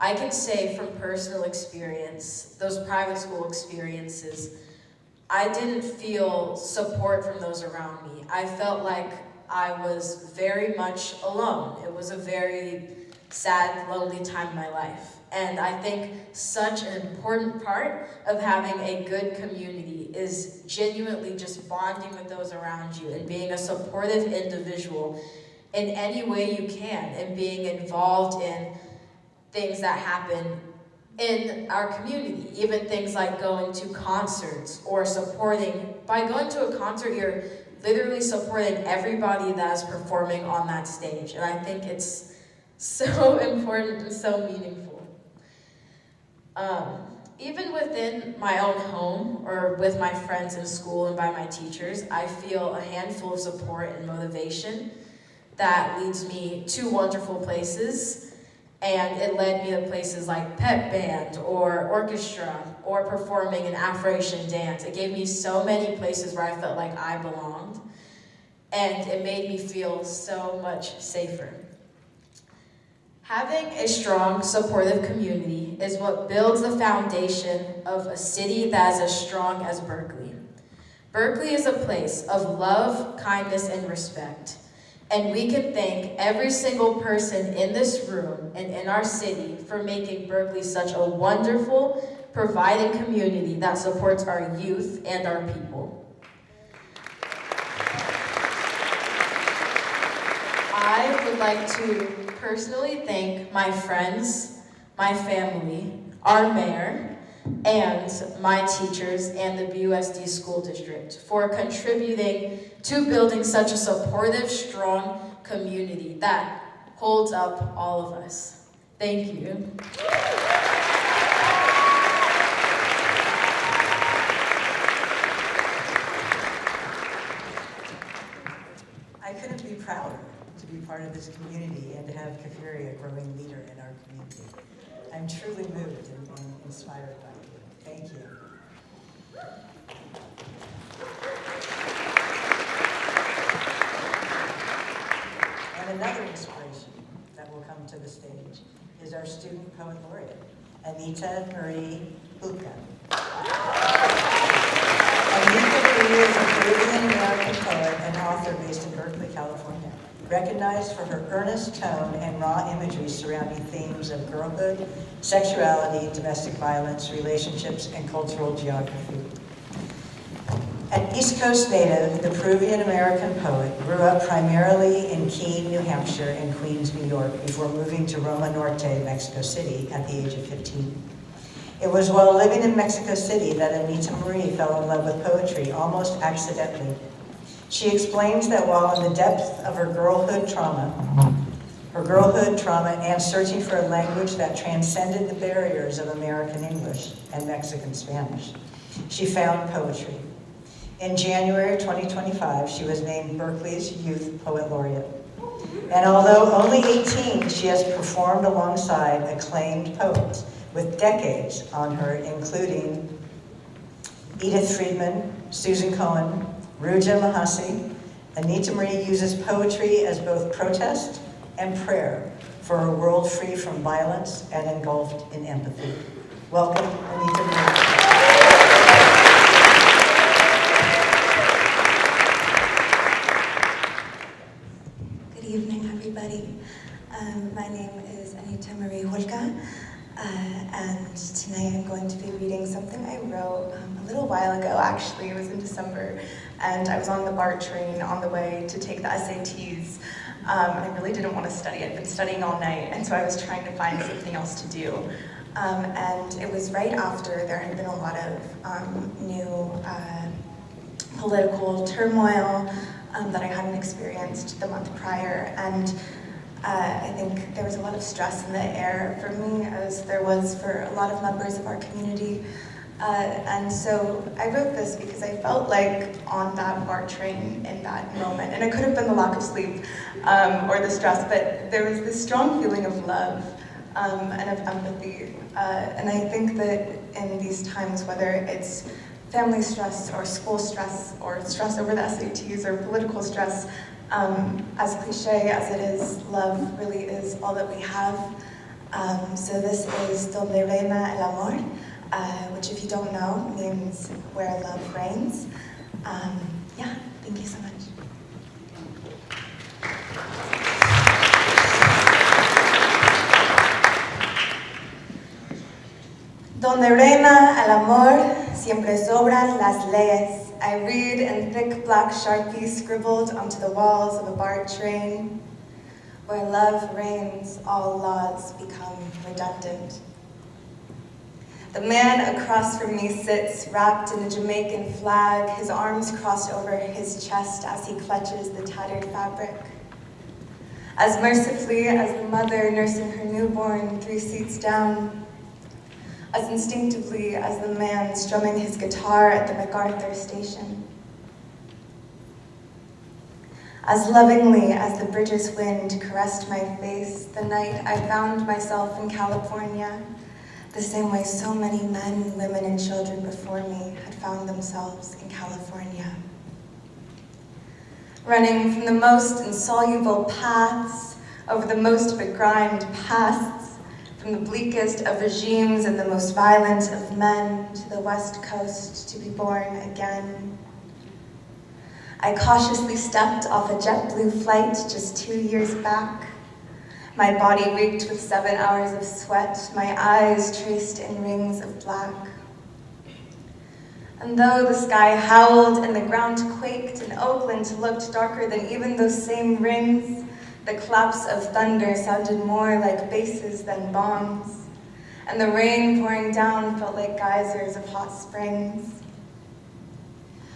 I can say from personal experience, those private school experiences, I didn't feel support from those around me. I felt like I was very much alone. It was a very sad, lonely time in my life. And I think such an important part of having a good community is genuinely just bonding with those around you and being a supportive individual in any way you can, and being involved in things that happen in our community, even things like going to concerts or supporting. By going to a concert, you're literally supporting everybody that is performing on that stage. And I think it's so important and so meaningful. Even within my own home or with my friends in school and by my teachers, I feel a handful of support and motivation that leads me to wonderful places. And it led me to places like pep band or orchestra or performing in Afro-Haitian dance. It gave me so many places where I felt like I belonged. And it made me feel so much safer. Having a strong, supportive community is what builds the foundation of a city that is as strong as Berkeley. Berkeley is a place of love, kindness, and respect. And we can thank every single person in this room and in our city for making Berkeley such a wonderful, providing community that supports our youth and our people. I would like to personally thank my friends, my family, our mayor, and my teachers and the BUSD School District for contributing to building such a supportive, strong community that holds up all of us. Thank you. I couldn't be prouder to be part of this community and to have Kafiri, a growing leader in our community. I'm truly moved and inspired by you. Thank you. And another inspiration that will come to the stage is our student poet laureate, Anita Marie Buca. Anita Marie is a Peruvian-American poet and author based in Berkeley, California, recognized for her earnest tone and raw imagery surrounding themes of girlhood, sexuality, domestic violence, relationships, and cultural geography. An East Coast native, the Peruvian-American poet grew up primarily in Keene, New Hampshire, and Queens, New York, before moving to Roma Norte, Mexico City, at the age of 15. It was while living in Mexico City that Anita Marie fell in love with poetry, almost accidentally. She explains that while in the depth of her girlhood trauma and searching for a language that transcended the barriers of American English and Mexican Spanish, she found poetry. In January 2025, she was named Berkeley's Youth Poet Laureate. And although only 18, she has performed alongside acclaimed poets with decades on her, including Edith Friedman, Susan Cohen, Ruja Mahasi. Anita Marie uses poetry as both protest and prayer for a world free from violence and engulfed in empathy. Welcome, Anita Marie. Good evening, everybody. My name is Anita Marie Hulka, and tonight I'm going to be reading something I wrote a little while ago. Actually, it was in December, and I was on the BART train on the way to take the SATs. I really didn't want to study. I'd been studying all night, and so I was trying to find something else to do. And it was right after there had been a lot of new political turmoil that I hadn't experienced the month prior, and I think there was a lot of stress in the air for me, as there was for a lot of members of our community. And so I wrote this because I felt like on that BART train in that moment, and it could have been the lack of sleep or the stress, but there was this strong feeling of love and of empathy. And I think that in these times, whether it's family stress or school stress or stress over the SATs or political stress, as cliche as it is, love really is all that we have. So this is Donde Reina el Amor, which if you don't know means where love reigns. Yeah, thank you so much. Donde reina el amor, siempre sobran las leyes. I read in thick black Sharpie scribbled onto the walls of a BART train. Where love reigns, all laws become redundant. The man across from me sits wrapped in a Jamaican flag, his arms crossed over his chest as he clutches the tattered fabric. As mercifully as the mother nursing her newborn 3 seats down, as instinctively as the man strumming his guitar at the MacArthur station. As lovingly as the British wind caressed my face the night I found myself in California, the same way so many men, women, and children before me had found themselves in California. Running from the most insoluble paths, over the most begrimed pasts, from the bleakest of regimes and the most violent of men to the West Coast to be born again. I cautiously stepped off a JetBlue flight just 2 years back. My body reeked with 7 hours of sweat, my eyes traced in rings of black. And though the sky howled and the ground quaked and Oakland looked darker than even those same rings, The claps of thunder sounded more like basses than bombs, and the rain pouring down felt like geysers of hot springs.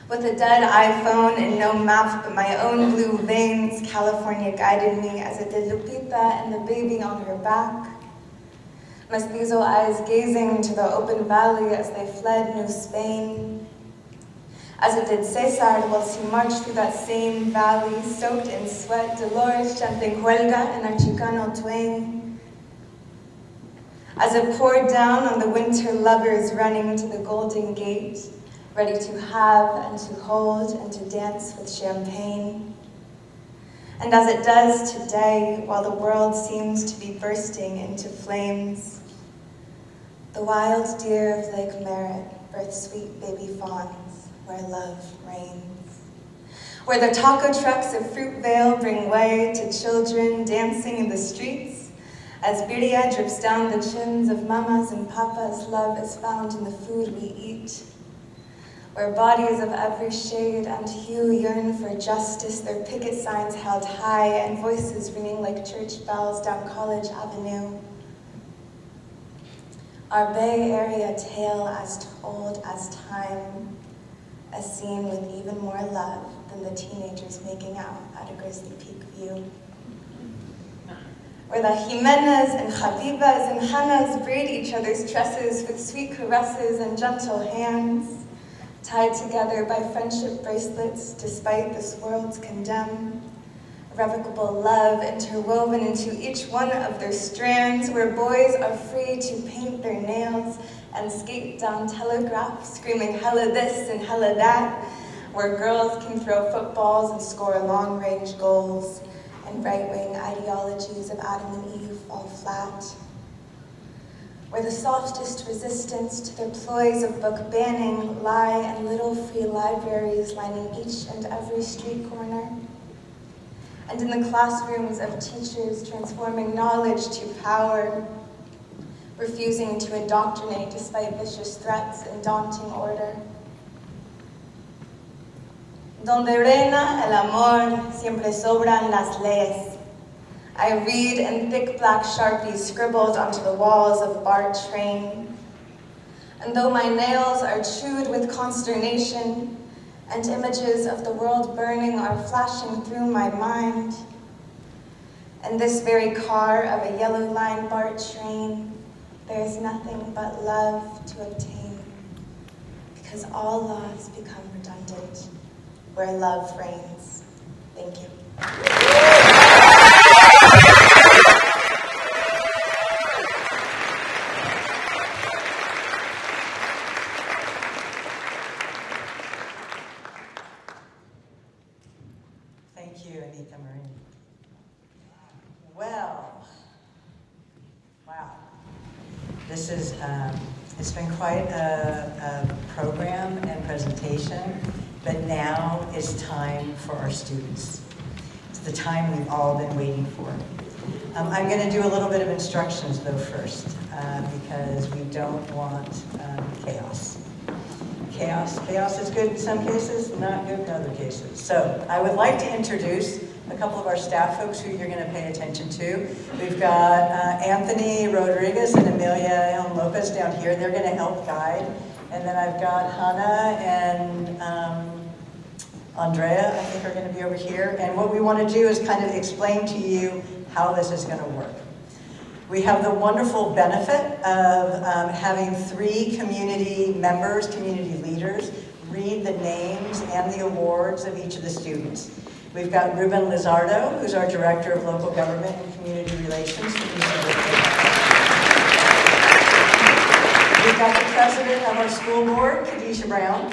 With a dead iPhone and no map but my own blue veins, California guided me as it did Lupita and the baby on her back. Mestizo eyes gazing into the open valley as they fled New Spain. As it did Cesar whilst he marched through that same valley, soaked in sweat, Dolores chanting Huelga and our Chicano twang. As it poured down on the winter lovers running to the Golden Gate, ready to have and to hold and to dance with champagne. And as it does today, while the world seems to be bursting into flames, the wild deer of Lake Merritt birth sweet baby fawns where love reigns. Where the taco trucks of Fruitvale bring way to children dancing in the streets, as birria drips down the chins of mamas and papas, love is found in the food we eat. Where bodies of every shade and hue yearn for justice, their picket signs held high and voices ringing like church bells down College Avenue. Our Bay Area tale as old as time, a scene with even more love than the teenagers making out at a Grizzly Peak view. Where the Jimenez and Habibas and Hanas braid each other's tresses with sweet caresses and gentle hands, tied together by friendship bracelets despite this world's condemn. Irrevocable love interwoven into each one of their strands, where boys are free to paint their nails and skate down Telegraph, screaming hella this and hella that, where girls can throw footballs and score long-range goals, and right-wing ideologies of Adam and Eve fall flat. Where the softest resistance to their ploys of book banning lie in little free libraries lining each and every street corner. And in the classrooms of teachers transforming knowledge to power, refusing to indoctrinate despite vicious threats and daunting order. Donde reina el amor, siempre sobran las leyes. I read in thick black Sharpies scribbled onto the walls of BART train. And though my nails are chewed with consternation, and images of the world burning are flashing through my mind, in this very car of a yellow line BART train, there is nothing but love to obtain, because all laws become redundant where love reigns. Thank you. Thank you, Anita Marie. Well, wow. This is, it's been quite a program and presentation, but now it's time for our students. It's the time we've all been waiting for. I'm going to do a little bit of instructions though first, because we don't want chaos. Chaos is good in some cases, not good in other cases. So I would like to introduce a couple of our staff folks who you're going to pay attention to. We've got Anthony Rodriguez and Amelia Lopez down here. They're going to help guide. And then I've got Hannah and Andrea, I think, are going to be over here. And what we want to do is kind of explain to you how this is going to work. We have the wonderful benefit of having 3 community members, community leaders, read the names and the awards of each of the students. We've got Ruben Lizardo, who's our Director of Local Government and Community Relations. We've got the President of our school board, Khadijah Brown.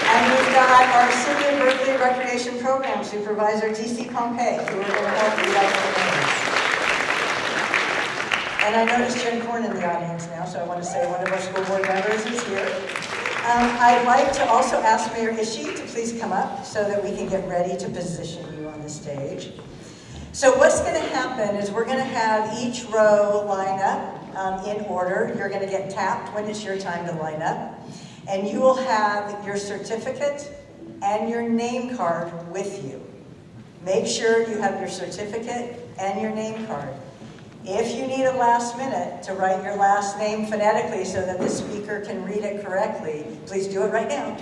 And we've got our City of Berkeley Recreation Program Supervisor, DC Pompey, who are going to help you out with the names. And I noticed Jen Korn in the audience now, so I want to say one of our school board members is here. I'd like to also ask Mayor Ishii to please come up so that we can get ready to position you on the stage. So what's going to happen is we're going to have each row line up in order. You're going to get tapped when it's your time to line up. And you will have your certificate and your name card with you. Make sure you have your certificate and your name card. If you need a last minute to write your last name phonetically so that the speaker can read it correctly, please do it right now.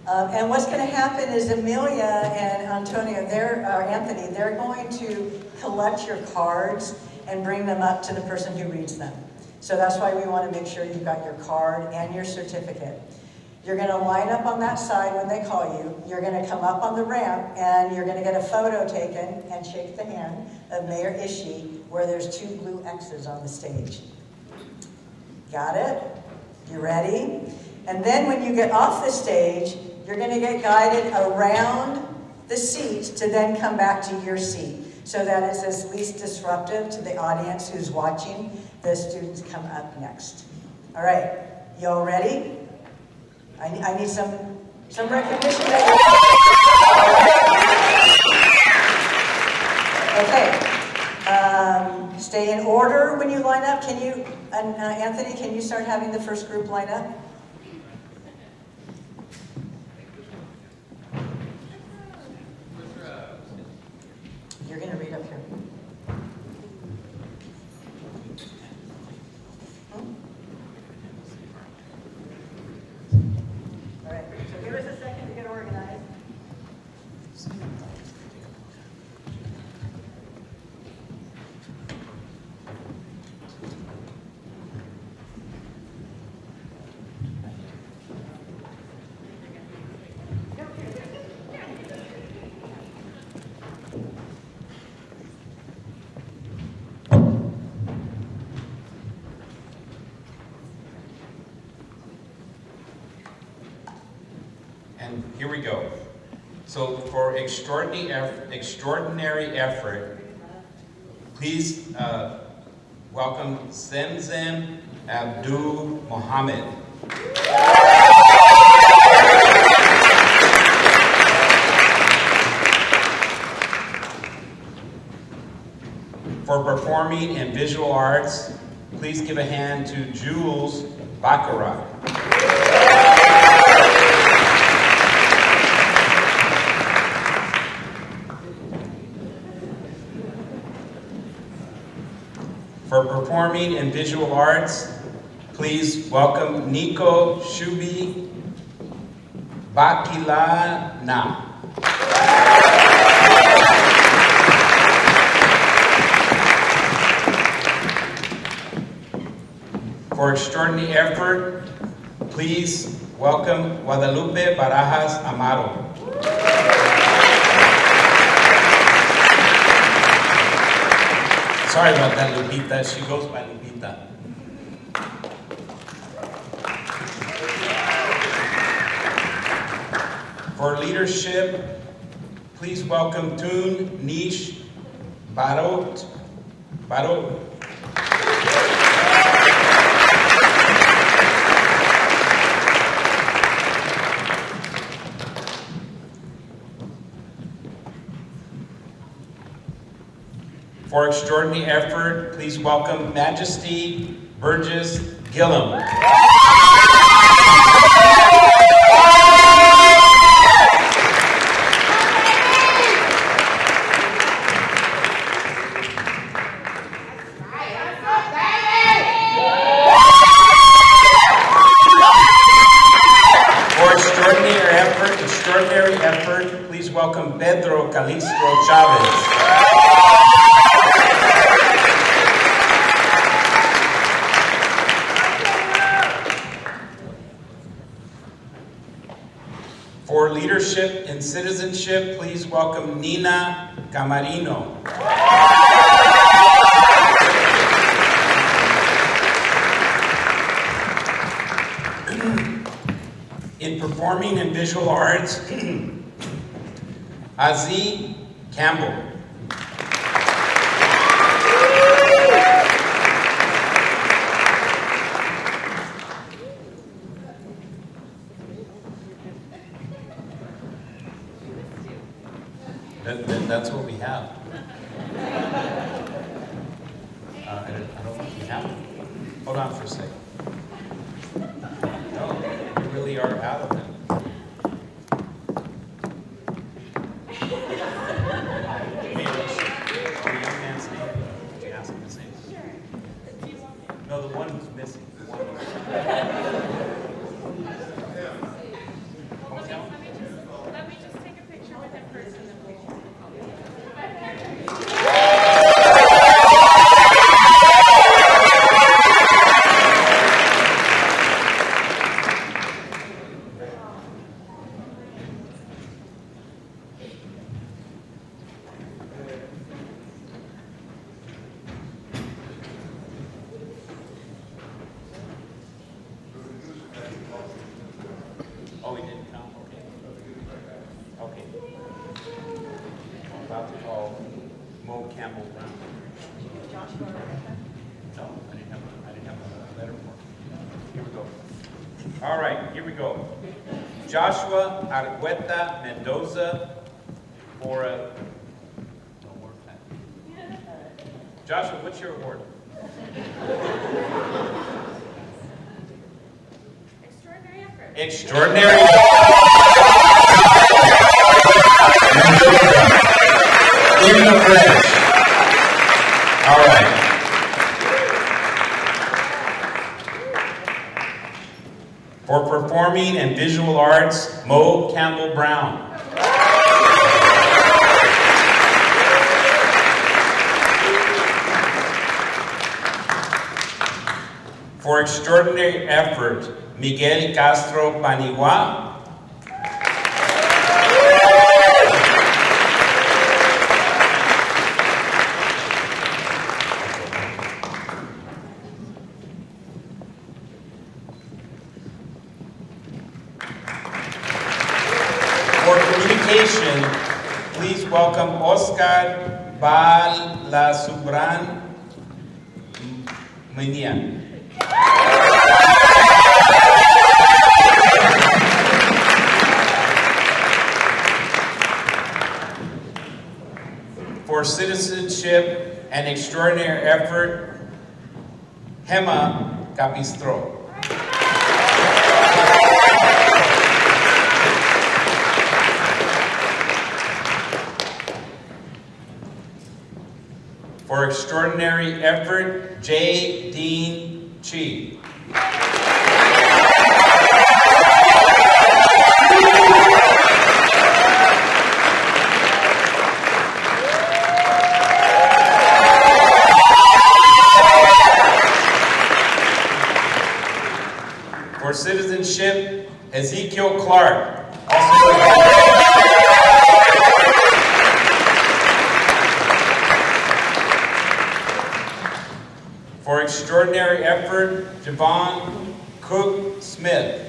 And what's going to happen is Amelia and Antonio, Anthony, they're going to collect your cards and bring them up to the person who reads them. So that's why we want to make sure you've got your card and your certificate. You're going to line up on that side when they call you. You're going to come up on the ramp and you're going to get a photo taken and shake the hand of Mayor Ishii where there's 2 blue X's on the stage. Got it? You ready? And then when you get off the stage, you're going to get guided around the seat to then come back to your seat so that it's as least disruptive to the audience who's watching. The students come up next. All right, you all ready? I need some recognition. Okay, stay in order when you line up. Can you, Anthony, can you start having the first group line up? You're going to read up here. All right, so give us a second to get organized. And here we go. So for extraordinary effort, please welcome Zemzem Abdul Mohammed. For performing in visual arts, please give a hand to Jules Baccarat. For performing in visual arts, please welcome Nico Shubi Bakilana. For extraordinary effort, please welcome Guadalupe Barajas Amaro. Sorry about that, Lupita. She goes by Lupita. For leadership, please welcome Toon Nish Barot. For extraordinary effort, please welcome Majesty Burgess Gillum. For extraordinary effort, please welcome Pedro Calistro Chavez. For leadership in citizenship, please welcome Nina Camarino. In performing in visual arts, Azi Campbell. That's what we have. I don't think we have it. Hold on for a second. No, we really are out of them. about to call Mo Campbell Brown. No, I didn't have a letter for him. Here we go. All right, here we go. Joshua Argueta Mendoza for a... Joshua, what's your award? Extraordinary effort. Extraordinary. In the flesh. All right. For performing and visual arts, Mo Campbell Brown. For extraordinary effort, Miguel Castro Panigua. For communication, please welcome Oscar Balasubran Mania. For citizenship and extraordinary effort, Gema Capistro. For extraordinary effort, J. Dean Chi. For citizenship, Ezekiel Clark. For extraordinary effort, Javon Cook Smith.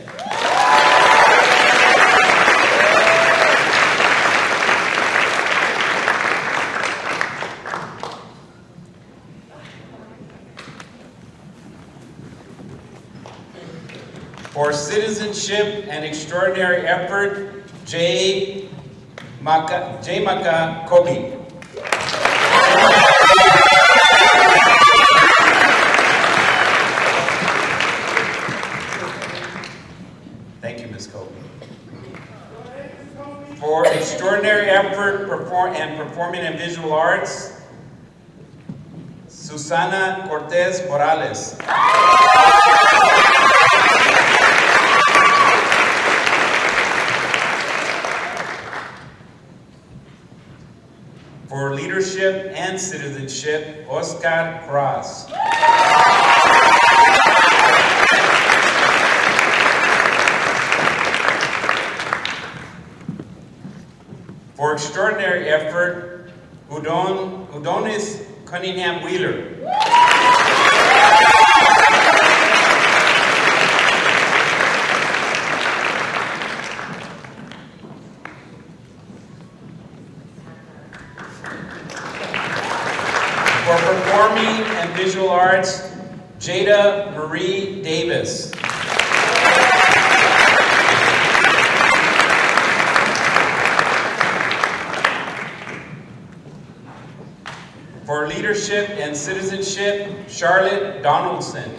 For citizenship and extraordinary effort, J. Maka Kobe. Thank you, Ms. Kobe. For extraordinary effort performing in visual arts, Susana Cortez Morales. For leadership and citizenship, Oscar Cross. For extraordinary effort, Udonis Cunningham Wheeler. For performing and visual arts, Jada Marie Davis. For leadership and citizenship, Charlotte Donaldson.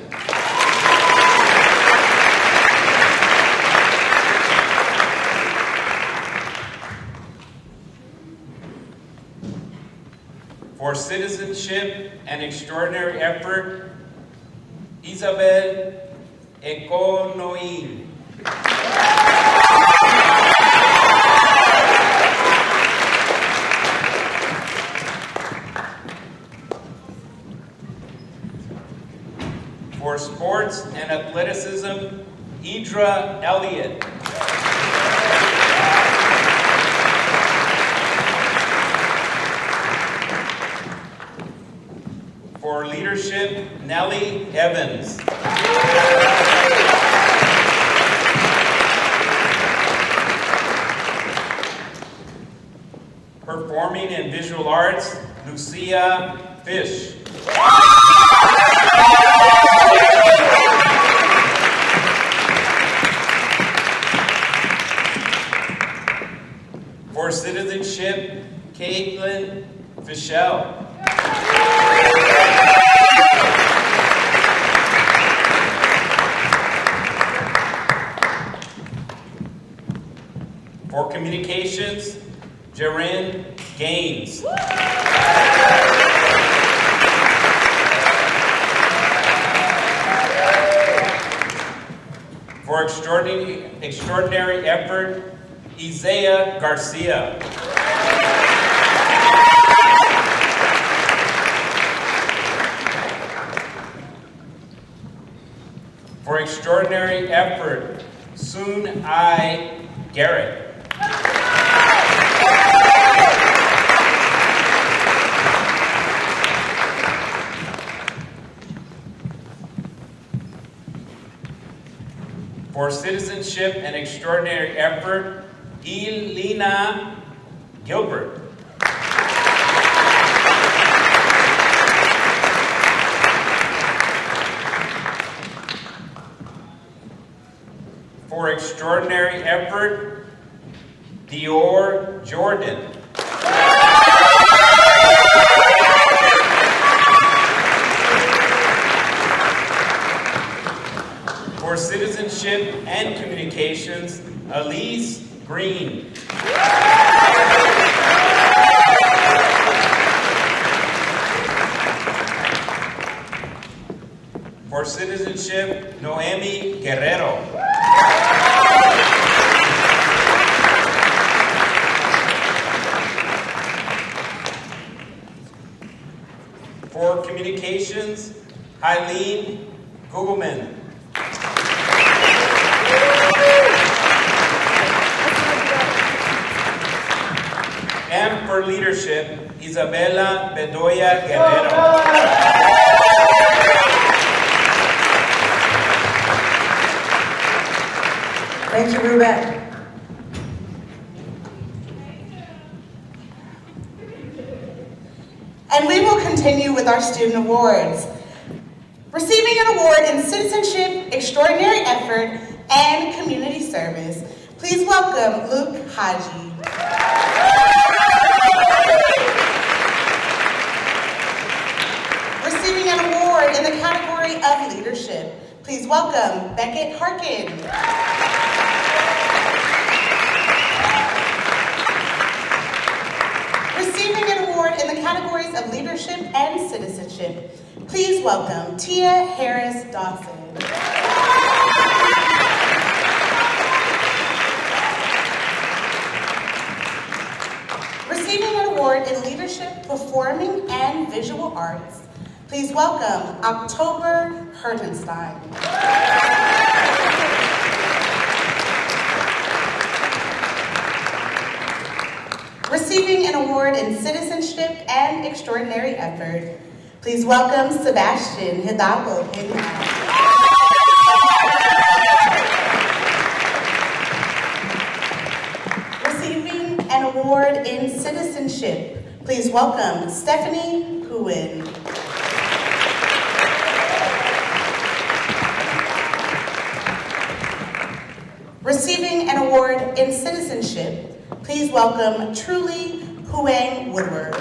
For citizenship and extraordinary effort, Isabel Econoin. For sports and athleticism, Idra Elliott. For leadership, Nellie Evans. Performing and Visual Arts, Lucia Fish. For Citizenship, Caitlin Fischel. For Communications, Jaren Gaines. For extraordinary effort, Isaiah Garcia. For extraordinary effort, Soon I Garrett. For citizenship and extraordinary effort, Elena Gilbert. For extraordinary effort, Dior Jordan. For citizenship and communications, Elise Green. For citizenship, Noemi Guerrero. For communications, Eileen Gugelman. And for leadership, Isabela Bedoya Guerrero. Thank you, Ruben. And we will continue with our student awards. Receiving an award in citizenship, extraordinary effort, and community service, please welcome Luke Haji. Receiving an award in the category of leadership, please welcome Beckett Harkin. Receiving an award in the categories of leadership and citizenship, please welcome Tia Harris Dawson. Receiving an award in leadership, performing, and visual arts, please welcome October Hertenstein. Receiving an award in citizenship and extraordinary effort, please welcome Sebastian Hidalgo. Receiving an award in citizenship, please welcome Stephanie Huin. Receiving an award in citizenship, please welcome Truly Huang Woodward.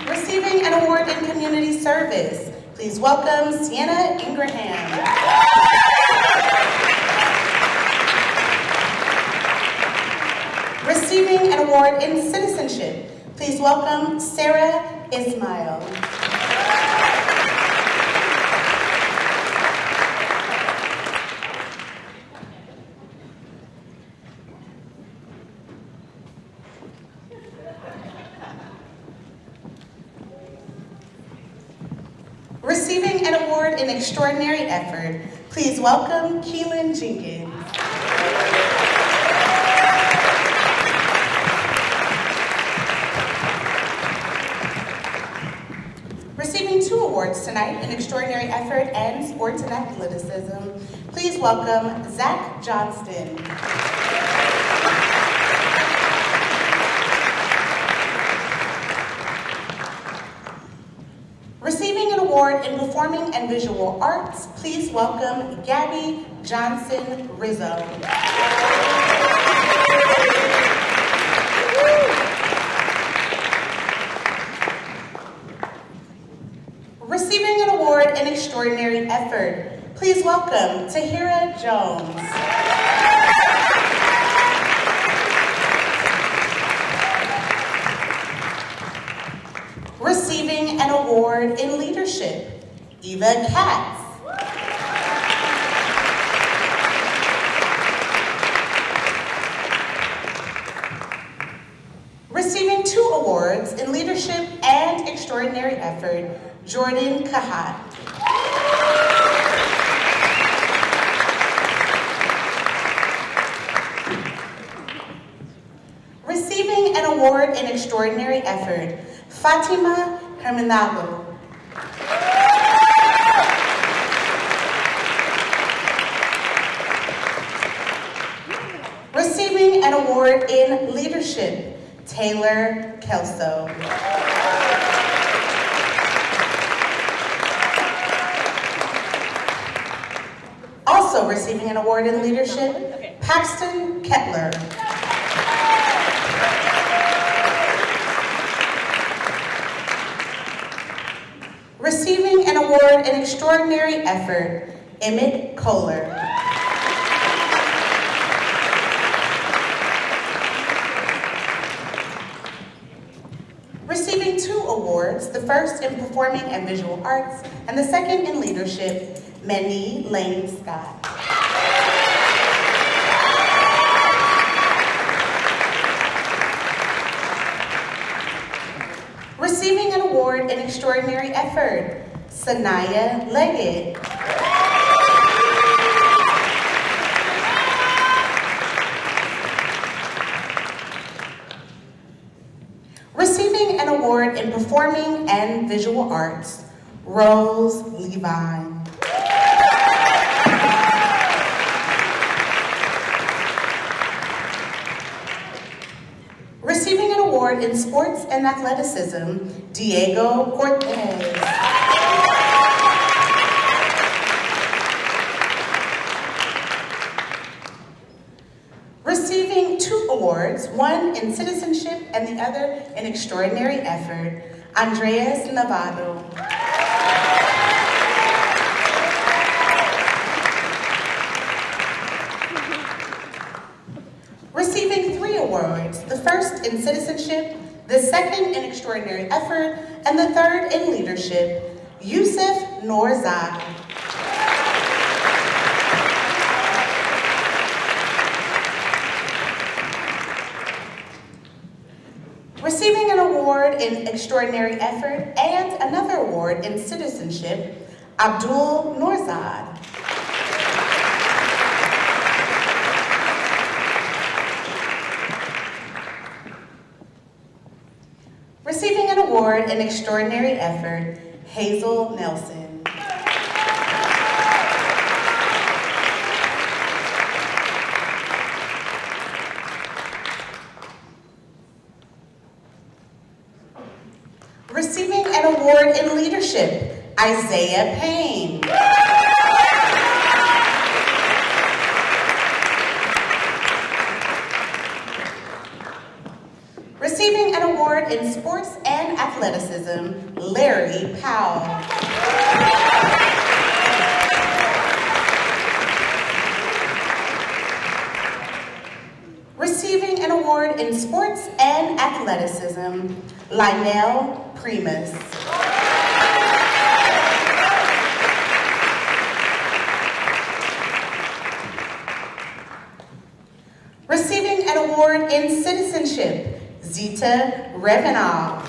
Receiving an award in community service, please welcome Sienna Ingraham. Receiving an award in citizenship, please welcome Sarah Ismail. Receiving an award in extraordinary effort, please welcome Keelan Jenkins. Receiving 2 awards tonight in extraordinary effort and sports and athleticism, please Please welcome Zach Johnston. Receiving an award in Performing and Visual Arts, please welcome Gabby Johnson Rizzo. Receiving an award in Extraordinary Effort, please welcome Tahira Jones. Receiving an award in Leadership, Eva Katz. Receiving 2 awards in Leadership and Extraordinary Effort, Jordan Kahat. Receiving an award in Extraordinary Effort, Fatima Herminado. Receiving an award in Leadership, Taylor Kelso. Also receiving an award in Leadership, Paxton Kettler. Receiving an award in Extraordinary Effort, Emmett Kohler. Receiving 2 awards, the first in Performing and Visual Arts, and the second in Leadership, Manny Lane Scott. Receiving an award in Extraordinary Effort, Sanaya Leggett. Receiving an award in Performing and Visual Arts, Rose Levine. Receiving an award in Sports and Athleticism, Diego Cortez. Receiving 2 awards, one in Citizenship and the other in Extraordinary Effort, Andreas Navarro. Receiving 3 awards, the first in Citizenship, the second in Extraordinary Effort, and the third in Leadership, Yusuf Noorzad. Receiving an award in Extraordinary Effort and another award in Citizenship, Abdul Noorzad. Receiving an award in Extraordinary Effort, Hazel Nelson. Receiving an award in Leadership, Isaiah Payne. Receiving an award in Sports and Athleticism, Larry Powell. Receiving an award in Sports and Athleticism, Lionel Primus. Receiving an award in Citizenship, Zita Revenal.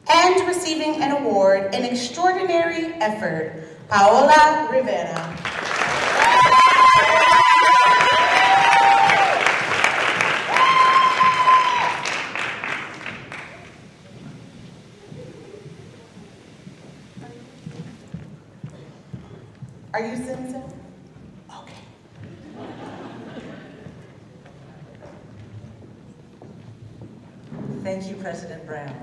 And receiving an award in Extraordinary Effort, Paola Rivera. Are you Zim? Okay. Thank you, President Brown.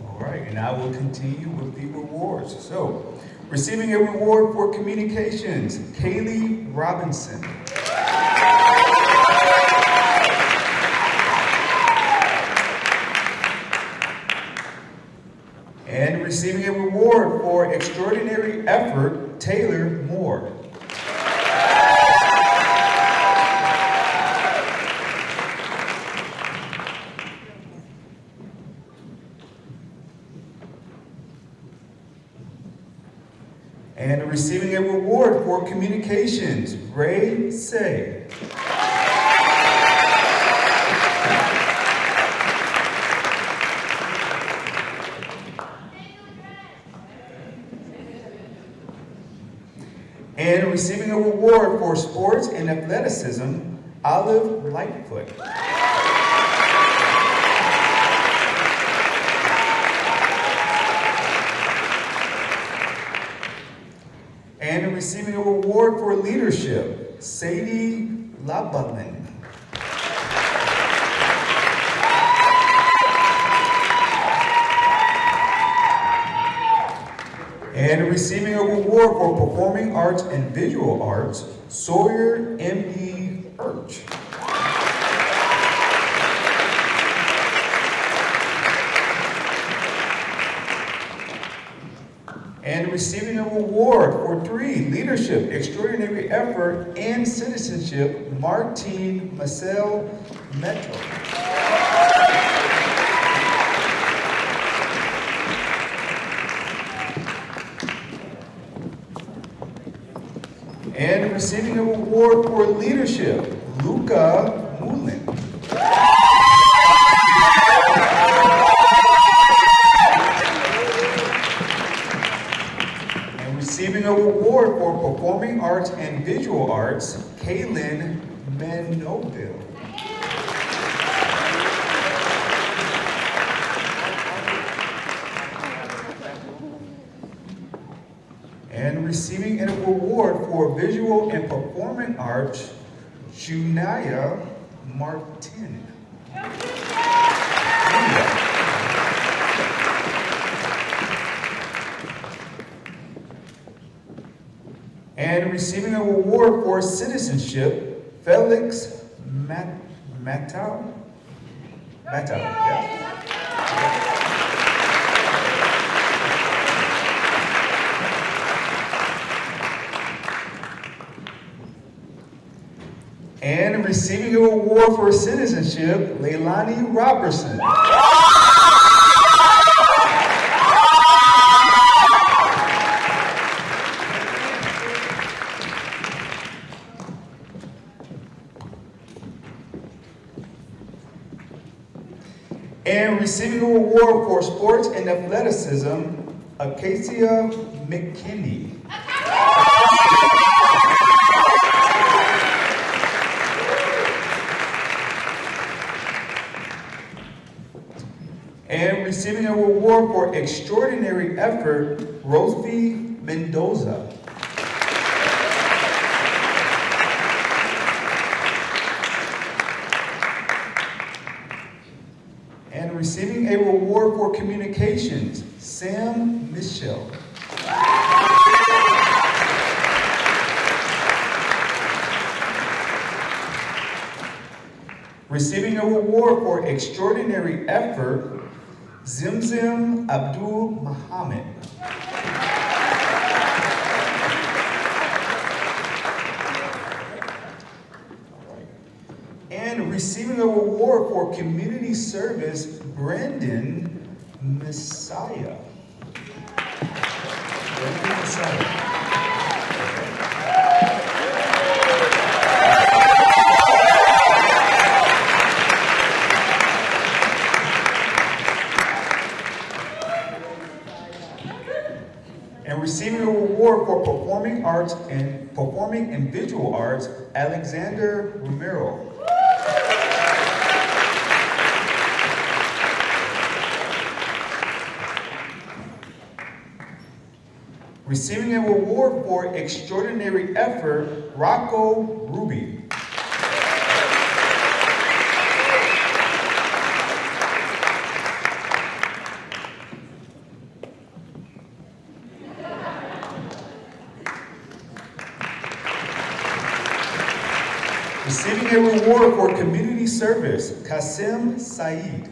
All right, and I will continue with the rewards. So, receiving a reward for communications, Kaylee Robinson. And receiving a reward for extraordinary effort, Taylor Moore. And receiving a reward for communications, Ray Say. And receiving a reward for sports and athleticism, Olive Lightfoot. And receiving a reward for leadership, Sadie Labalin. And receiving a reward for performing arts and visual arts, Sawyer M.E. Urch. And receiving a reward for 3, leadership, extraordinary effort, and citizenship, Martine Marcel Metro. And receiving a reward for leadership, Luca Mullen. And receiving a reward for performing arts and visual arts, Kaylin Manoville. And receiving a reward for visual and performing arts, Junaya Martin. And receiving a reward for citizenship, Felix Matau. Yes. And receiving a reward for citizenship, Leilani Robertson. And receiving a reward for sports and athleticism, Acacia McKinney. And receiving a reward for extraordinary effort, Rosie Mendoza. And receiving a reward for communications, Sam Michelle. Receiving a reward for extraordinary effort, Zimzim Abdul Muhammad. And receiving a reward for community service, Brandon Messiah. Brandon Messiah. And receiving an award for performing arts and performing and visual arts, Alexander Romero. Receiving an award for extraordinary effort, Rocco Ruby. Receiving a reward for community service, Kasim Saeed.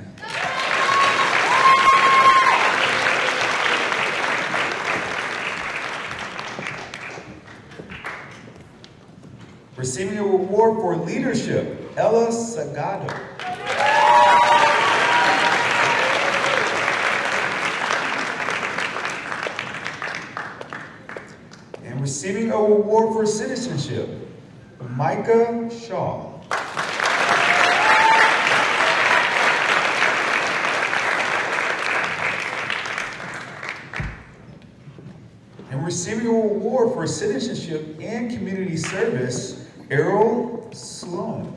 Receiving a reward for leadership, Ella Sagado. And receiving a reward for citizenship, Micah Shaw. And receiving a reward for citizenship and community service, Errol Sloan.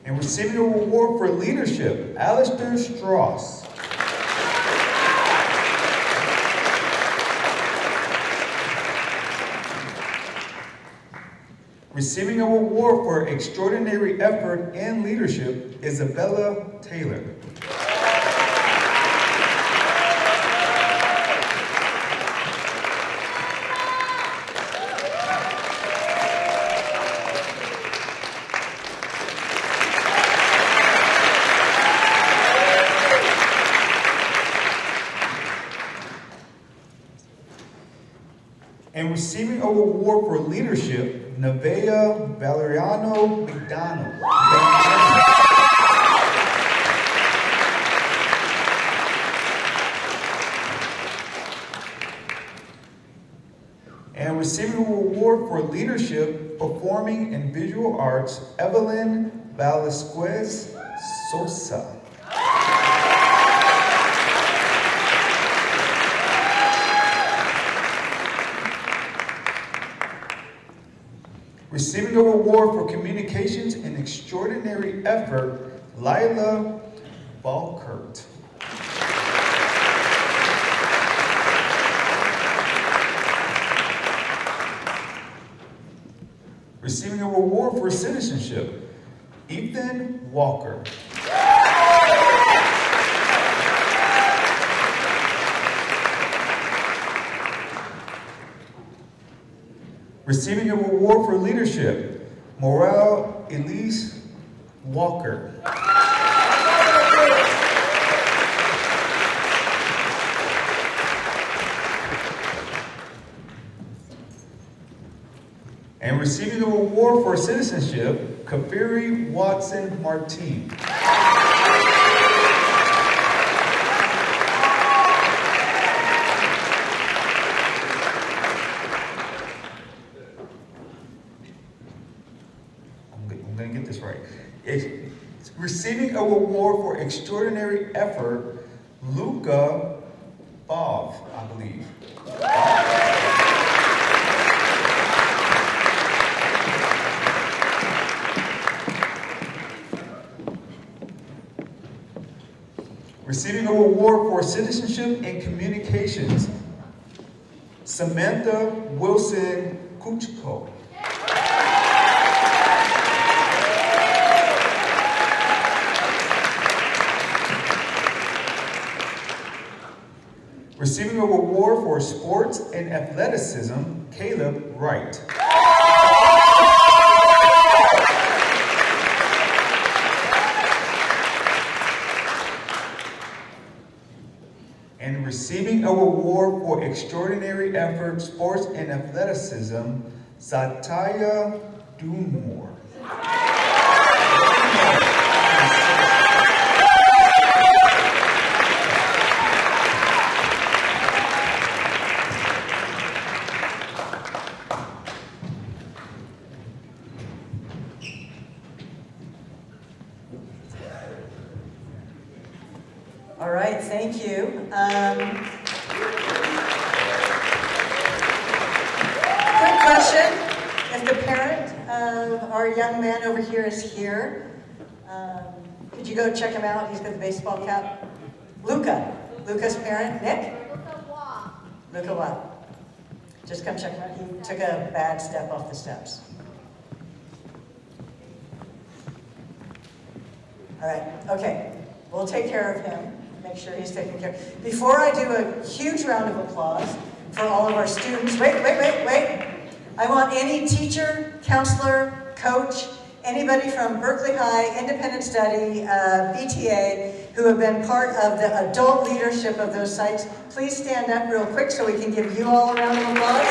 And receiving a reward for leadership, Alistair Strauss. Receiving a reward for extraordinary effort and leadership, Isabella Taylor. And receiving a reward for leadership, Nevaeh Valeriano McDonald. And receiving a reward for leadership, performing and visual arts, Evelyn Velasquez Sosa. Receiving a reward for communications and extraordinary effort, Lila Balkert. Receiving a reward for citizenship, Ethan Walker. Receiving a reward for leadership, Morel Elise Walker. And receiving a reward for citizenship, Kafiri Watson Martin. Receiving a reward for extraordinary effort, Luca Bov, I believe. Receiving a reward for citizenship and communications, Samantha Wilson Kuchko. Receiving a reward for sports and athleticism, Caleb Wright. And receiving a reward for extraordinary effort, sports and athleticism, Zataya Dunmore. All right, thank you. Quick question. If the parent of our young man over here is here, could you go check him out? He's got the baseball cap. Luca. Luca's parent, Nick? Luca what? Just come check him out. He took a bad step off the steps. All right, okay. We'll take care of him. Make sure he's taken care of. Before I do a huge round of applause for all of our students, wait. I want any teacher, counselor, coach, anybody from Berkeley High, Independent Study, BTA, who have been part of the adult leadership of those sites, please stand up real quick so we can give you all a round of applause.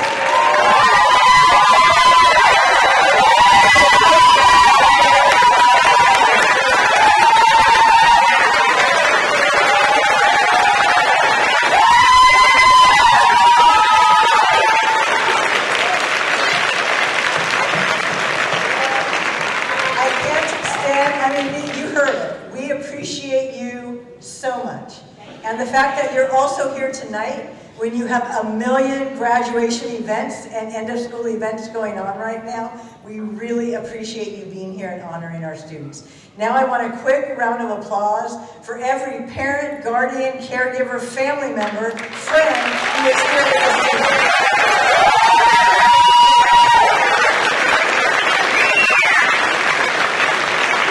And the fact that you're also here tonight when you have a million graduation events and end of school events going on right now, we really appreciate you being here and honoring our students. Now I want a quick round of applause for every parent, guardian, caregiver, family member, friend who is here today.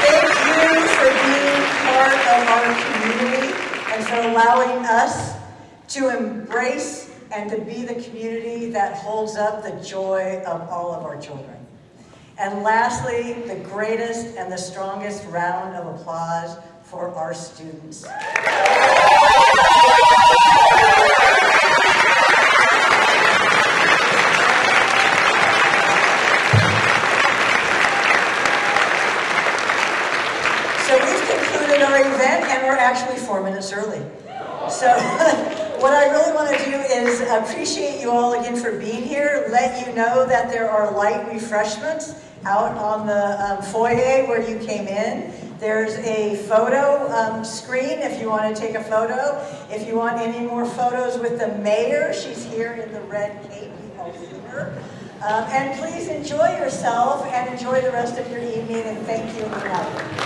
Thank you for being part of our community and for allowing us to embrace and to be the community that holds up the joy of all of our children. And lastly, the greatest and the strongest round of applause for our students. So we've concluded our event and we're actually 4 minutes early. So what I really want to do is appreciate you all again for being here, let you know that there are light refreshments out on the foyer where you came in. There's a photo screen if you want to take a photo. If you want any more photos with the mayor, she's here in the red cape, you all see her. And please enjoy yourself and enjoy the rest of your evening, and thank you for having me.